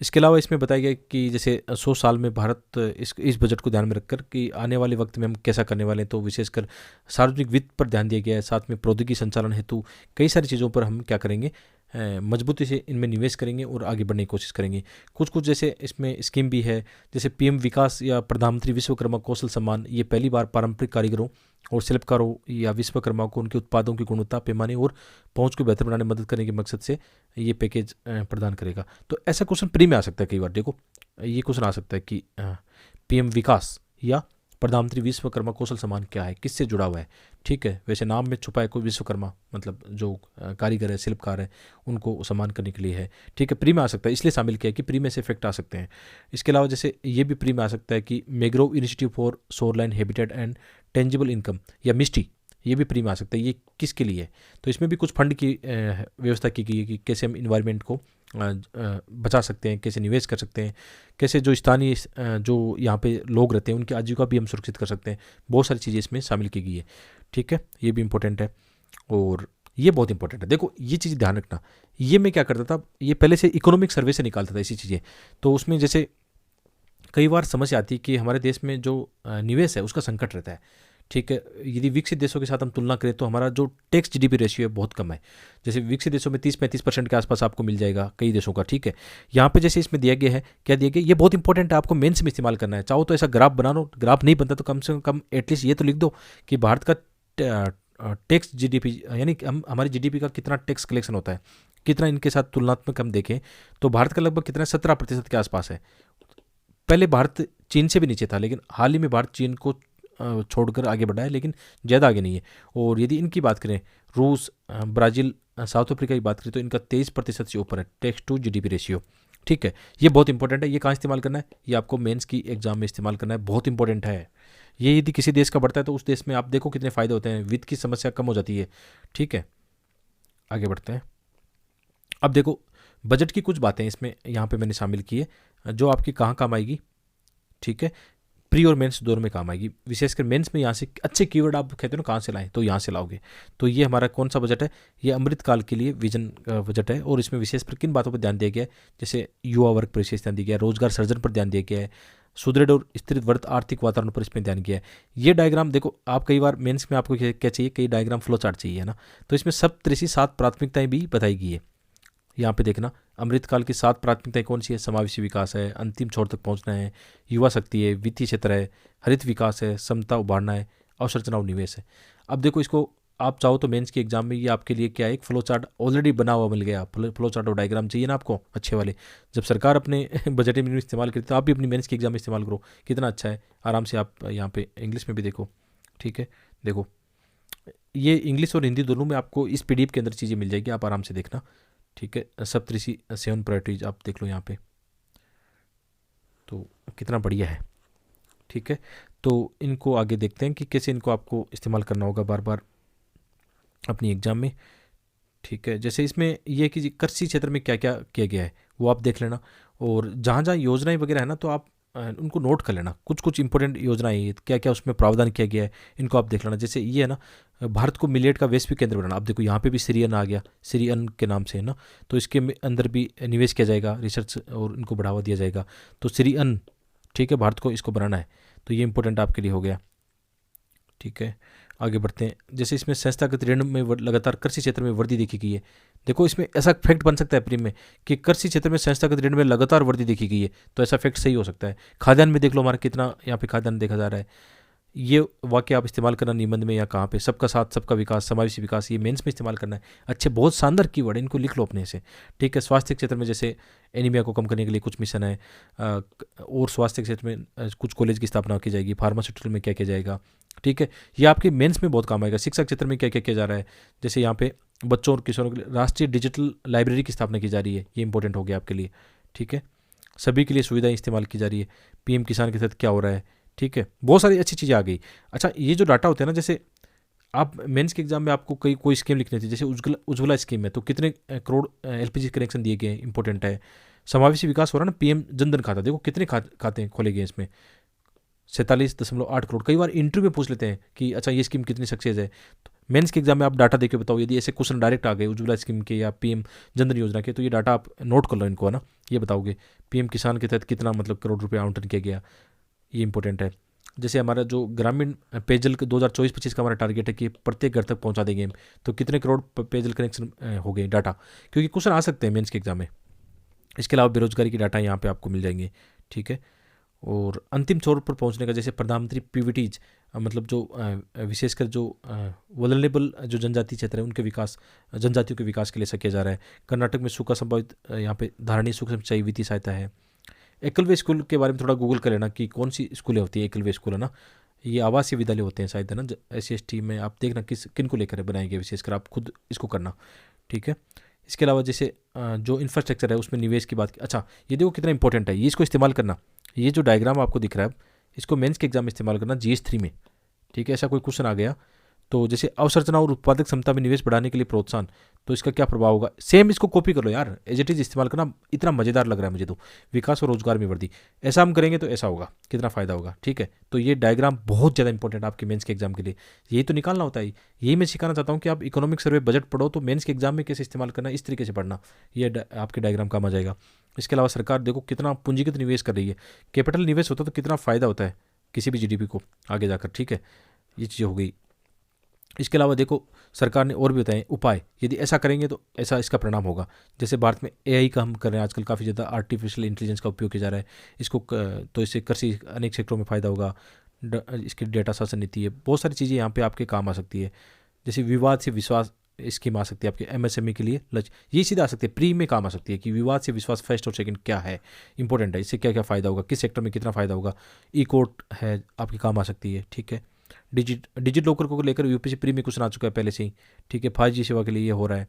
इसके अलावा इसमें बताया गया कि जैसे 100 साल में भारत, इस बजट को ध्यान में रखकर कि आने वाले वक्त में हम कैसा करने वाले हैं, तो विशेषकर सार्वजनिक वित्त पर ध्यान दिया गया है। साथ में प्रौद्योगिकी संचालन हेतु कई सारी चीज़ों पर हम क्या करेंगे, मजबूती से इनमें निवेश करेंगे और आगे बढ़ने की कोशिश करेंगे। कुछ जैसे इसमें स्कीम भी है, जैसे पीएम विकास या प्रधानमंत्री विश्वकर्मा कौशल सम्मान, ये पहली बार पारंपरिक कारीगरों और शिल्पकारों या विश्वकर्मा को उनके उत्पादों की गुणवत्ता, पैमाने और पहुंच को बेहतर बनाने में मदद करने के मकसद से ये पैकेज प्रदान करेगा। तो ऐसा क्वेश्चन प्री में आ सकता है कई बार, देखो ये क्वेश्चन आ सकता है कि पीएम विकास या प्रधानमंत्री विश्वकर्मा कौशल सम्मान क्या है, किससे जुड़ा हुआ है, ठीक है। वैसे नाम में छुपा है, कोई विश्वकर्मा मतलब जो कारीगर है, शिल्पकार है, उनको सम्मान करने के लिए है, ठीक है। प्री में आ सकता है, इसलिए शामिल किया है कि प्री में से इफेक्ट आ सकते हैं। इसके अलावा जैसे ये भी प्री में आ सकता है कि mangrove institute for shoreline habitat and tangible income या मिस्टी, ये भी प्री में आ सकता है। ये किसके लिए है, तो इसमें भी कुछ फंड की व्यवस्था की गई है कि कैसे हम इन्वायरमेंट को बचा सकते हैं, कैसे निवेश कर सकते हैं, कैसे जो स्थानीय जो यहाँ पे लोग रहते हैं उनकी आजीविका भी हम सुरक्षित कर सकते हैं। बहुत सारी चीज़ें इसमें शामिल की गई है, ठीक है, ये भी इम्पोर्टेंट है। और ये बहुत इंपॉर्टेंट है। देखो ये चीज़ ध्यान रखना, ये मैं क्या करता था, ये पहले से इकोनॉमिक सर्वे से निकालता था ऐसी चीज़ें। तो उसमें जैसे कई बार समस्या आती है कि हमारे देश में जो निवेश है उसका संकट रहता है, ठीक है। यदि विकसित देशों के साथ हम तुलना करें तो हमारा जो टैक्स जीडीपी रेशियो है बहुत कम है। जैसे विकसित देशों में 30-35% के आसपास आपको मिल जाएगा कई देशों का, ठीक है। यहाँ पे जैसे इसमें दिया गया है, क्या दिया गया, ये बहुत इंपॉर्टेंट है, आपको मेंस में इस्तेमाल करना है। चाहो तो ऐसा ग्राफ बना लो, ग्राफ नहीं बनता तो कम से कम एटलीस्ट ये तो लिख दो कि भारत का टैक्स जीडीपी यानी कि हम हमारी जीडीपी का कितना टैक्स कलेक्शन होता है, कितना इनके साथ तुलनात्मक हम देखें तो भारत का लगभग कितना 17% के आसपास है। पहले भारत चीन से भी नीचे था, लेकिन हाल ही में भारत चीन को छोड़कर आगे बढ़ा है, लेकिन ज़्यादा आगे नहीं है। और यदि इनकी बात करें, रूस, ब्राज़ील, साउथ अफ्रीका की बात करें तो इनका 23% से ऊपर है टैक्स टू जीडीपी रेशियो, ठीक है। ये बहुत इंपॉर्टेंट है। ये कहाँ इस्तेमाल करना है, ये आपको मेंस की एग्जाम में इस्तेमाल करना है, बहुत इंपॉर्टेंट है। ये यदि किसी देश का बढ़ता है तो उस देश में आप देखो कितने फ़ायदे होते हैं, वित्त की समस्या कम हो जाती है, ठीक है। आगे बढ़ते हैं। अब देखो बजट की कुछ बातें इसमें यहाँ पे मैंने शामिल की है जो आपकी कहाँ काम आएगी, ठीक है। प्री और मेंस दोनों में काम आएगी, विशेषकर मेंस में यहाँ से अच्छे कीवर्ड आप कहते हो ना कहाँ से लाएं, तो यहाँ से लाओगे। तो ये हमारा कौन सा बजट है, ये अमृतकाल के लिए विजन बजट है। और इसमें विशेष पर किन बातों पर ध्यान दिया गया है, जैसे युवा वर्ग पर विशेष ध्यान दिया गया है, रोजगार सृजन पर ध्यान दिया गया है, सुदृढ़ और स्थिर वर्त आर्थिक वातावरण पर इसमें ध्यान किया है। ये डायग्राम देखो, आप कई बार मेंस में आपको क्या चाहिए, कई डायग्राम फ्लो चार्ट चाहिए है ना, तो इसमें सब 7 प्राथमिकताएं भी बताई गई है। यहाँ पे देखना, अमृतकाल की 7 प्राथमिकताएं कौन सी है, समावेशी विकास है, अंतिम छोर तक पहुँचना है, युवा शक्ति है, वित्तीय क्षेत्र है, हरित विकास है, समता उभारना है, अवसंरचना और निवेश है। अब देखो इसको आप चाहो तो मेंस के एग्जाम में ये आपके लिए क्या है, एक फ्लो चार्ट ऑलरेडी बना हुआ मिल गया। फ्लो चार्ट और डायग्राम चाहिए ना आपको अच्छे वाले, जब सरकार अपने बजट में इस्तेमाल करती है तो आप भी अपनी मेंस के एग्जाम में इस्तेमाल करो, कितना अच्छा है। आराम से आप यहाँ पे इंग्लिश में भी देखो, ठीक है। देखो ये इंग्लिश और हिंदी दोनों में आपको इस पीडीएफ के अंदर चीज़ें मिल जाएगी, आप आराम से देखना, ठीक है। सप्तऋषि 7 प्रायोरिटीज आप देख लो यहाँ पे, तो कितना बढ़िया है, ठीक है। तो इनको आगे देखते हैं कि कैसे इनको आपको इस्तेमाल करना होगा बार बार अपनी एग्जाम में, ठीक है। जैसे इसमें यह कि कृषि क्षेत्र में क्या क्या किया गया है वो आप देख लेना, और जहाँ जहाँ योजनाएं वगैरह है ना तो आप उनको नोट कर लेना, कुछ कुछ इंपॉर्टेंट योजनाएं हैं, क्या क्या उसमें प्रावधान किया गया है इनको आप देख लेना। जैसे ये है ना, भारत को मिलेट का वैश्विक केंद्र बनाना, आप देखो यहाँ पे भी श्री अन्न आ गया, श्री अन्न के नाम से है ना, तो इसके अंदर भी निवेश किया जाएगा, रिसर्च और इनको बढ़ावा दिया जाएगा। तो श्री अन्न, ठीक है, भारत को इसको बनाना है, तो ये इंपॉर्टेंट आपके लिए हो गया, ठीक है। आगे बढ़ते हैं। जैसे इसमें संस्थागत ऋण में लगातार कृषि क्षेत्र में वृद्धि देखी गई है। देखो इसमें ऐसा फैक्ट बन सकता है प्रीम में कि कृषि क्षेत्र में संस्थागत ऋण में लगातार वृद्धि देखी गई है, तो ऐसा फैक्ट सही हो सकता है। खाद्यान्न में देख लो हमारा कितना यहाँ पे खाद्यान्न देखा जा रहा है, ये वाक्य आप इस्तेमाल करना निबंध में या कहाँ पे, सबका साथ सबका विकास, समावेशी विकास, ये मेंस में इस्तेमाल करना है। अच्छे बहुत शानदार कीवर्ड है, इनको लिख लो अपने से, ठीक है। स्वास्थ्य क्षेत्र में जैसे एनीमिया को कम करने के लिए कुछ मिशन है, और स्वास्थ्य क्षेत्र में कुछ कॉलेज की स्थापना की जाएगी, फार्मास्यूटिकल में क्या किया जाएगा, ठीक है। ये आपके मेंस में बहुत काम आएगा। शिक्षा क्षेत्र में क्या क्या किया जा रहा है, जैसे यहाँ पे बच्चों और किशोरों के लिए राष्ट्रीय डिजिटल लाइब्रेरी की स्थापना की जा रही है, ये इंपॉर्टेंट हो गया आपके लिए, ठीक है। सभी के लिए सुविधाएं इस्तेमाल की जा रही है, पीएम किसान के तहत क्या हो रहा है, ठीक है। बहुत सारी अच्छी चीज़ें आ गई। अच्छा, ये जो डाटा होते हैं ना, जैसे आप मेंस के एग्जाम में आपको कोई स्कीम लिखनी थी, जैसे उज्ज्वला स्कीम है तो कितने करोड़ एलपीजी कनेक्शन दिए गए हैं, इंपॉर्टेंट है। समावेशी विकास हो रहा है ना, पीएम जनधन खाता, देखो कितने खाते खोले गए इसमें, 47.8 करोड़। कई बार इंटरव्यू में पूछ लेते हैं कि अच्छा ये स्कीम कितनी सक्सेस है, तो मेंस के एग्जाम में आप डाटा देके बताओ। यदि ऐसे क्वेश्चन डायरेक्ट आ गए उज्ज्वला स्कीम के या पीएम जनधन योजना के, तो ये डाटा आप नोट कर लो इनको, है ना। ये बताओगे पीएम किसान के तहत कितना मतलब करोड़ रुपये आवंटन किया गया, ये इंपॉर्टेंट है। जैसे हमारा जो ग्रामीण पेयजल 2024-25 का हमारा टारगेट है कि प्रत्येक घर तक पहुंचा देंगे हम, तो कितने करोड़ पेयजल कनेक्शन हो गए, डाटा, क्योंकि क्वेश्चन आ सकते हैं मेंस के एग्जाम में। इसके अलावा बेरोजगारी की डाटा यहाँ पे आपको मिल जाएंगे, ठीक है। और अंतिम छोर पर पहुंचने का, जैसे प्रधानमंत्री पीवीटीज, मतलब जो विशेषकर जो वल्नरेबल जो जनजाति क्षेत्र है उनके विकास, जनजातियों के विकास के लिए ऐसा किया जा रहा है। कर्नाटक में सूखा संभावित यहाँ पे धारणीय सूक्ष्म सिंचाई वित्तीय सहायता है। एकलव्य स्कूल के बारे में थोड़ा गूगल कर लेना कि कौन सी स्कूलें होती है एकलव्य स्कूल, है ना, ये आवासीय विद्यालय होते हैं शायद, है ना। SC/ST में आप देखना किन को लेकर बनाए गए, विशेषकर आप खुद इसको करना, ठीक है। इसके अलावा जैसे जो इंफ्रास्ट्रक्चर है उसमें निवेश की बात, अच्छा ये देखो कितना इंपॉर्टेंट है, ये इसको इस्तेमाल करना। ये जो डायग्राम आपको दिख रहा है इसको मेंस के एग्जाम में इस्तेमाल करना GS3 में, ठीक है। ऐसा कोई क्वेश्चन आ गया तो जैसे अवसंरचना और उत्पादक क्षमता में निवेश बढ़ाने के लिए प्रोत्साहन, तो इसका क्या प्रभाव होगा? सेम इसको कॉपी कर लो यार, एज इट इज इस्तेमाल करना, इतना मजेदार लग रहा है मुझे तो। विकास और रोजगार में वृद्धि, ऐसा हम करेंगे तो ऐसा होगा, कितना फायदा होगा, ठीक है। तो ये डायग्राम बहुत ज़्यादा इंपॉर्टेंट है आपके मेंस के एग्जाम के लिए, यही तो निकालना होता है। यही मैं सिखाना चाहता हूँ कि आप इकोनॉमिक सर्वे बजट पढ़ो तो मेंस के एग्जाम में कैसे इस्तेमाल करना है, इस तरीके से पढ़ना, ये आपके डायग्राम काम आ जाएगा। इसके अलावा सरकार देखो कितना पूंजीगत निवेश कर रही है, कैपिटल निवेश होता है तो कितना फ़ायदा होता है किसी भी जीडीपी को आगे जाकर, ठीक है। ये चीज़ हो गई। इसके अलावा देखो सरकार ने और भी बताए उपाय, यदि ऐसा करेंगे तो ऐसा इसका परिणाम होगा। जैसे भारत में एआई का हम कर रहे हैं आजकल, काफ़ी ज़्यादा आर्टिफिशियल इंटेलिजेंस का उपयोग किया जा रहा है, इसको तो इससे कृषि अनेक सेक्टरों में फ़ायदा होगा। इसकी डेटा शासन नीति है, बहुत सारी चीज़ें यहाँ पे आपके काम आ सकती है। जैसे विवाद से विश्वास स्कीम आ सकती है आपके एमएसएमई के लिए, लक्ष्य ये सीधा आ सकती है, प्री में काम आ सकती है कि विवाद से विश्वास फर्स्ट और सेकंड क्या है, इंपॉर्टेंट है, इससे क्या क्या फ़ायदा होगा, किस सेक्टर में कितना फ़ायदा होगा। ई कोर्ट है आपकी काम आ सकती है, ठीक है। डिजिट लॉकर को लेकर यूपीसी प्री में क्वेश्चन आ चुका है पहले से ही, ठीक है। 5G सेवा के लिए ये हो रहा है।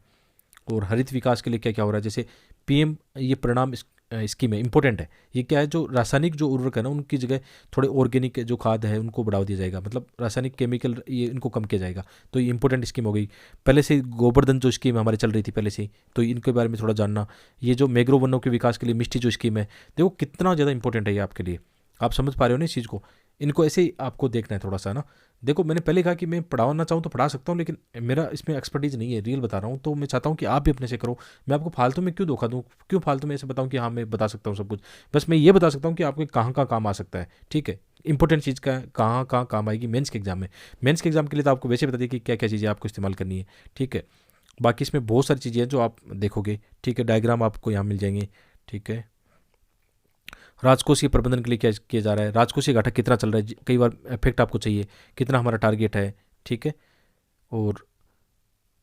और हरित विकास के लिए क्या क्या हो रहा है, जैसे पीएम ये परिणाम स्कीम है, इंपॉर्टेंट है। ये क्या है, जो रासायनिक जो उर्वरक है ना उनकी जगह थोड़े ऑर्गेनिक जो खाद है उनको बढ़ावा दिया जाएगा, मतलब रासायनिक केमिकल ये इनको कम किया जाएगा। तो ये इंपॉर्टेंट स्कीम हो गई। पहले से गोवर्धन जो स्कीम हमारी चल रही थी पहले से ही, तो इनके बारे में थोड़ा जानना। ये जो मैंग्रोव वनों के विकास के लिए मिष्टी जो स्कीम है, देखो कितना ज़्यादा इंपॉर्टेंट है ये आपके लिए, आप समझ पा रहे हो ना इस चीज़ को। इनको ऐसे ही आपको देखना है थोड़ा सा ना। देखो मैंने पहले कहा कि मैं पढ़ाना चाहूँ तो पढ़ा सकता हूँ, लेकिन मेरा इसमें एक्सपर्टीज़ नहीं है, रियल बता रहा हूँ। तो मैं चाहता हूँ कि आप भी अपने से करो। मैं आपको फालतू में क्यों धोखा दूँ, क्यों फालतू में ऐसे बताऊँ कि हाँ मैं बता सकता हूँ सब कुछ। बस मैं ये बता सकता हूँ कि आपके कहाँ कहाँ काम आ सकता है, ठीक है। इंपॉर्टेंट चीज़ का कहाँ कहाँ काम आएगी मेंस के एग्जाम में। मेंस के एग्जाम के लिए तो आपको वैसे बता दिए कि क्या क्या चीज़ें आपको इस्तेमाल करनी है, ठीक है। बाकी इसमें बहुत सारी चीज़ें हैं जो आप देखोगे, ठीक है। डायग्राम आपको यहाँ मिल जाएंगे, ठीक है। राजकोषीय प्रबंधन के लिए क्या किया जा रहा है, राजकोषीय घाटा कितना चल रहा है, कई बार इफेक्ट आपको चाहिए, कितना हमारा टारगेट है, ठीक है। और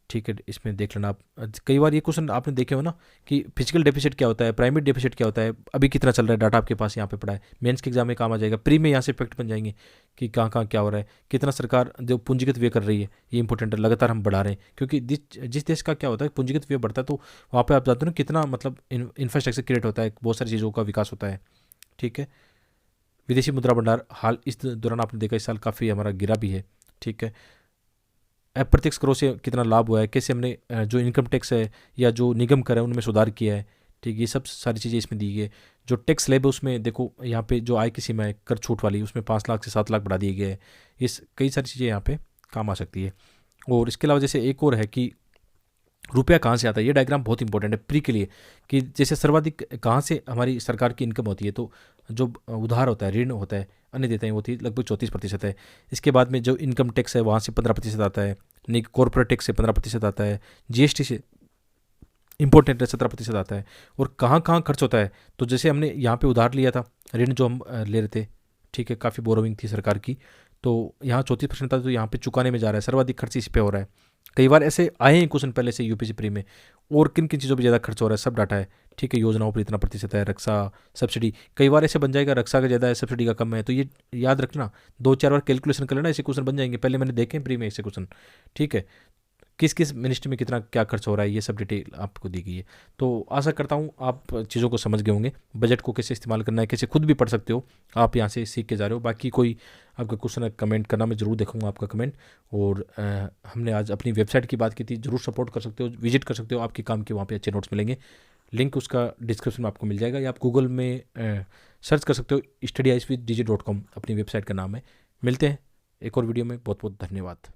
ठीक है, इसमें देख लेना आप। कई बार ये क्वेश्चन आपने देखे हो ना कि फिजिकल डेफिसिट क्या होता है, प्राइमरी डेफिसिट क्या होता है, अभी कितना चल रहा है डाटा आपके पास यहाँ पे पड़ा है, मेंस के एग्जाम में काम आ जाएगा। प्री में यहाँ से इफेक्ट बन जाएंगे कि कहाँ कहाँ क्या हो रहा है, कितना सरकार जो पूंजीगत व्यय कर रही है, ये इंपॉर्टेंट है, लगातार हम बढ़ा रहे हैं। क्योंकि जिस देश का क्या होता है पूंजीगत व्यय बढ़ता है तो वहाँ पर आप जानते हो ना कितना मतलब इंफ्रास्ट्रक्चर क्रिएट होता है, बहुत सारी चीज़ों का विकास होता है, ठीक है। विदेशी मुद्रा भंडार हाल इस दौरान आपने देखा इस साल काफ़ी हमारा गिरा भी है, ठीक है। अप्रत्यक्ष करों से कितना लाभ हुआ है, कैसे हमने जो इनकम टैक्स है या जो निगम कर है उनमें सुधार किया है, ठीक है। ये सब सारी चीज़ें इसमें दी गई है। जो टैक्स स्लैब है उसमें देखो यहाँ पे जो आय की सीमा है कर छूट वाली, उसमें 5 लाख से 7 लाख बढ़ा दिए गए हैं। इस कई सारी चीज़ें यहाँ पे काम आ सकती है। और इसके अलावा जैसे एक और है कि रुपया कहाँ से आता है, ये डायग्राम बहुत इंपॉर्टेंट है प्री के लिए, कि जैसे सर्वाधिक कहाँ से हमारी सरकार की इनकम होती है। तो जो उधार होता है, ऋण होता है, अन्य देते हैं, वो थी लगभग 34% है। इसके बाद में जो इनकम टैक्स है वहाँ से 15% आता है, नहीं कॉर्पोरेट टैक्स से 15% आता है, जीएसटी से इंपॉर्टेंट है 17% आता है। और कहाँ कहाँ खर्च होता है, तो जैसे हमने यहाँ पे उधार लिया था, ऋण जो हम ले रहे थे, ठीक है, काफ़ी बोरोविंग थी सरकार की, तो यहाँ 34% था, तो यहाँ पे चुकाने में जा रहा है, सर्वाधिक खर्च इस पे हो रहा है। कई बार ऐसे आए हैं क्वेश्चन पहले से यूपीसी प्री में, और किन किन चीज़ों पर ज़्यादा खर्च हो रहा है सब डाटा है, ठीक है। योजनाओं पर इतना प्रतिशत है, रक्षा सब्सिडी, कई बार ऐसे बन जाएगा रक्षा का ज़्यादा है सब्सिडी का कम है, तो ये याद रखना, 2-4 बार कैलकुलेशन कर लेना, ऐसे क्वेश्चन बन जाएंगे। पहले मैंने देखे प्री में ऐसे क्वेश्चन, ठीक है। किस किस मिनिस्ट्री में कितना क्या खर्च हो रहा है, ये सब डिटेल आपको दी गई है। तो आशा करता हूँ आप चीज़ों को समझ गए होंगे, बजट को कैसे इस्तेमाल करना है, कैसे खुद भी पढ़ सकते हो, आप यहाँ से सीख के जा रहे हो। बाकी कोई आपका क्वेश्चन है कमेंट करना, मैं ज़रूर देखूँगा आपका कमेंट। और हमने आज अपनी वेबसाइट की बात की थी, ज़रूर सपोर्ट कर सकते हो, विजिट कर सकते हो, आपके काम के वहाँ पे अच्छे नोट्स मिलेंगे। लिंक उसका डिस्क्रिप्शन में आपको मिल जाएगा, या आप गूगल में सर्च कर सकते हो, studyicewithdigi.com अपनी वेबसाइट का नाम है। मिलते हैं एक और वीडियो में, बहुत बहुत धन्यवाद।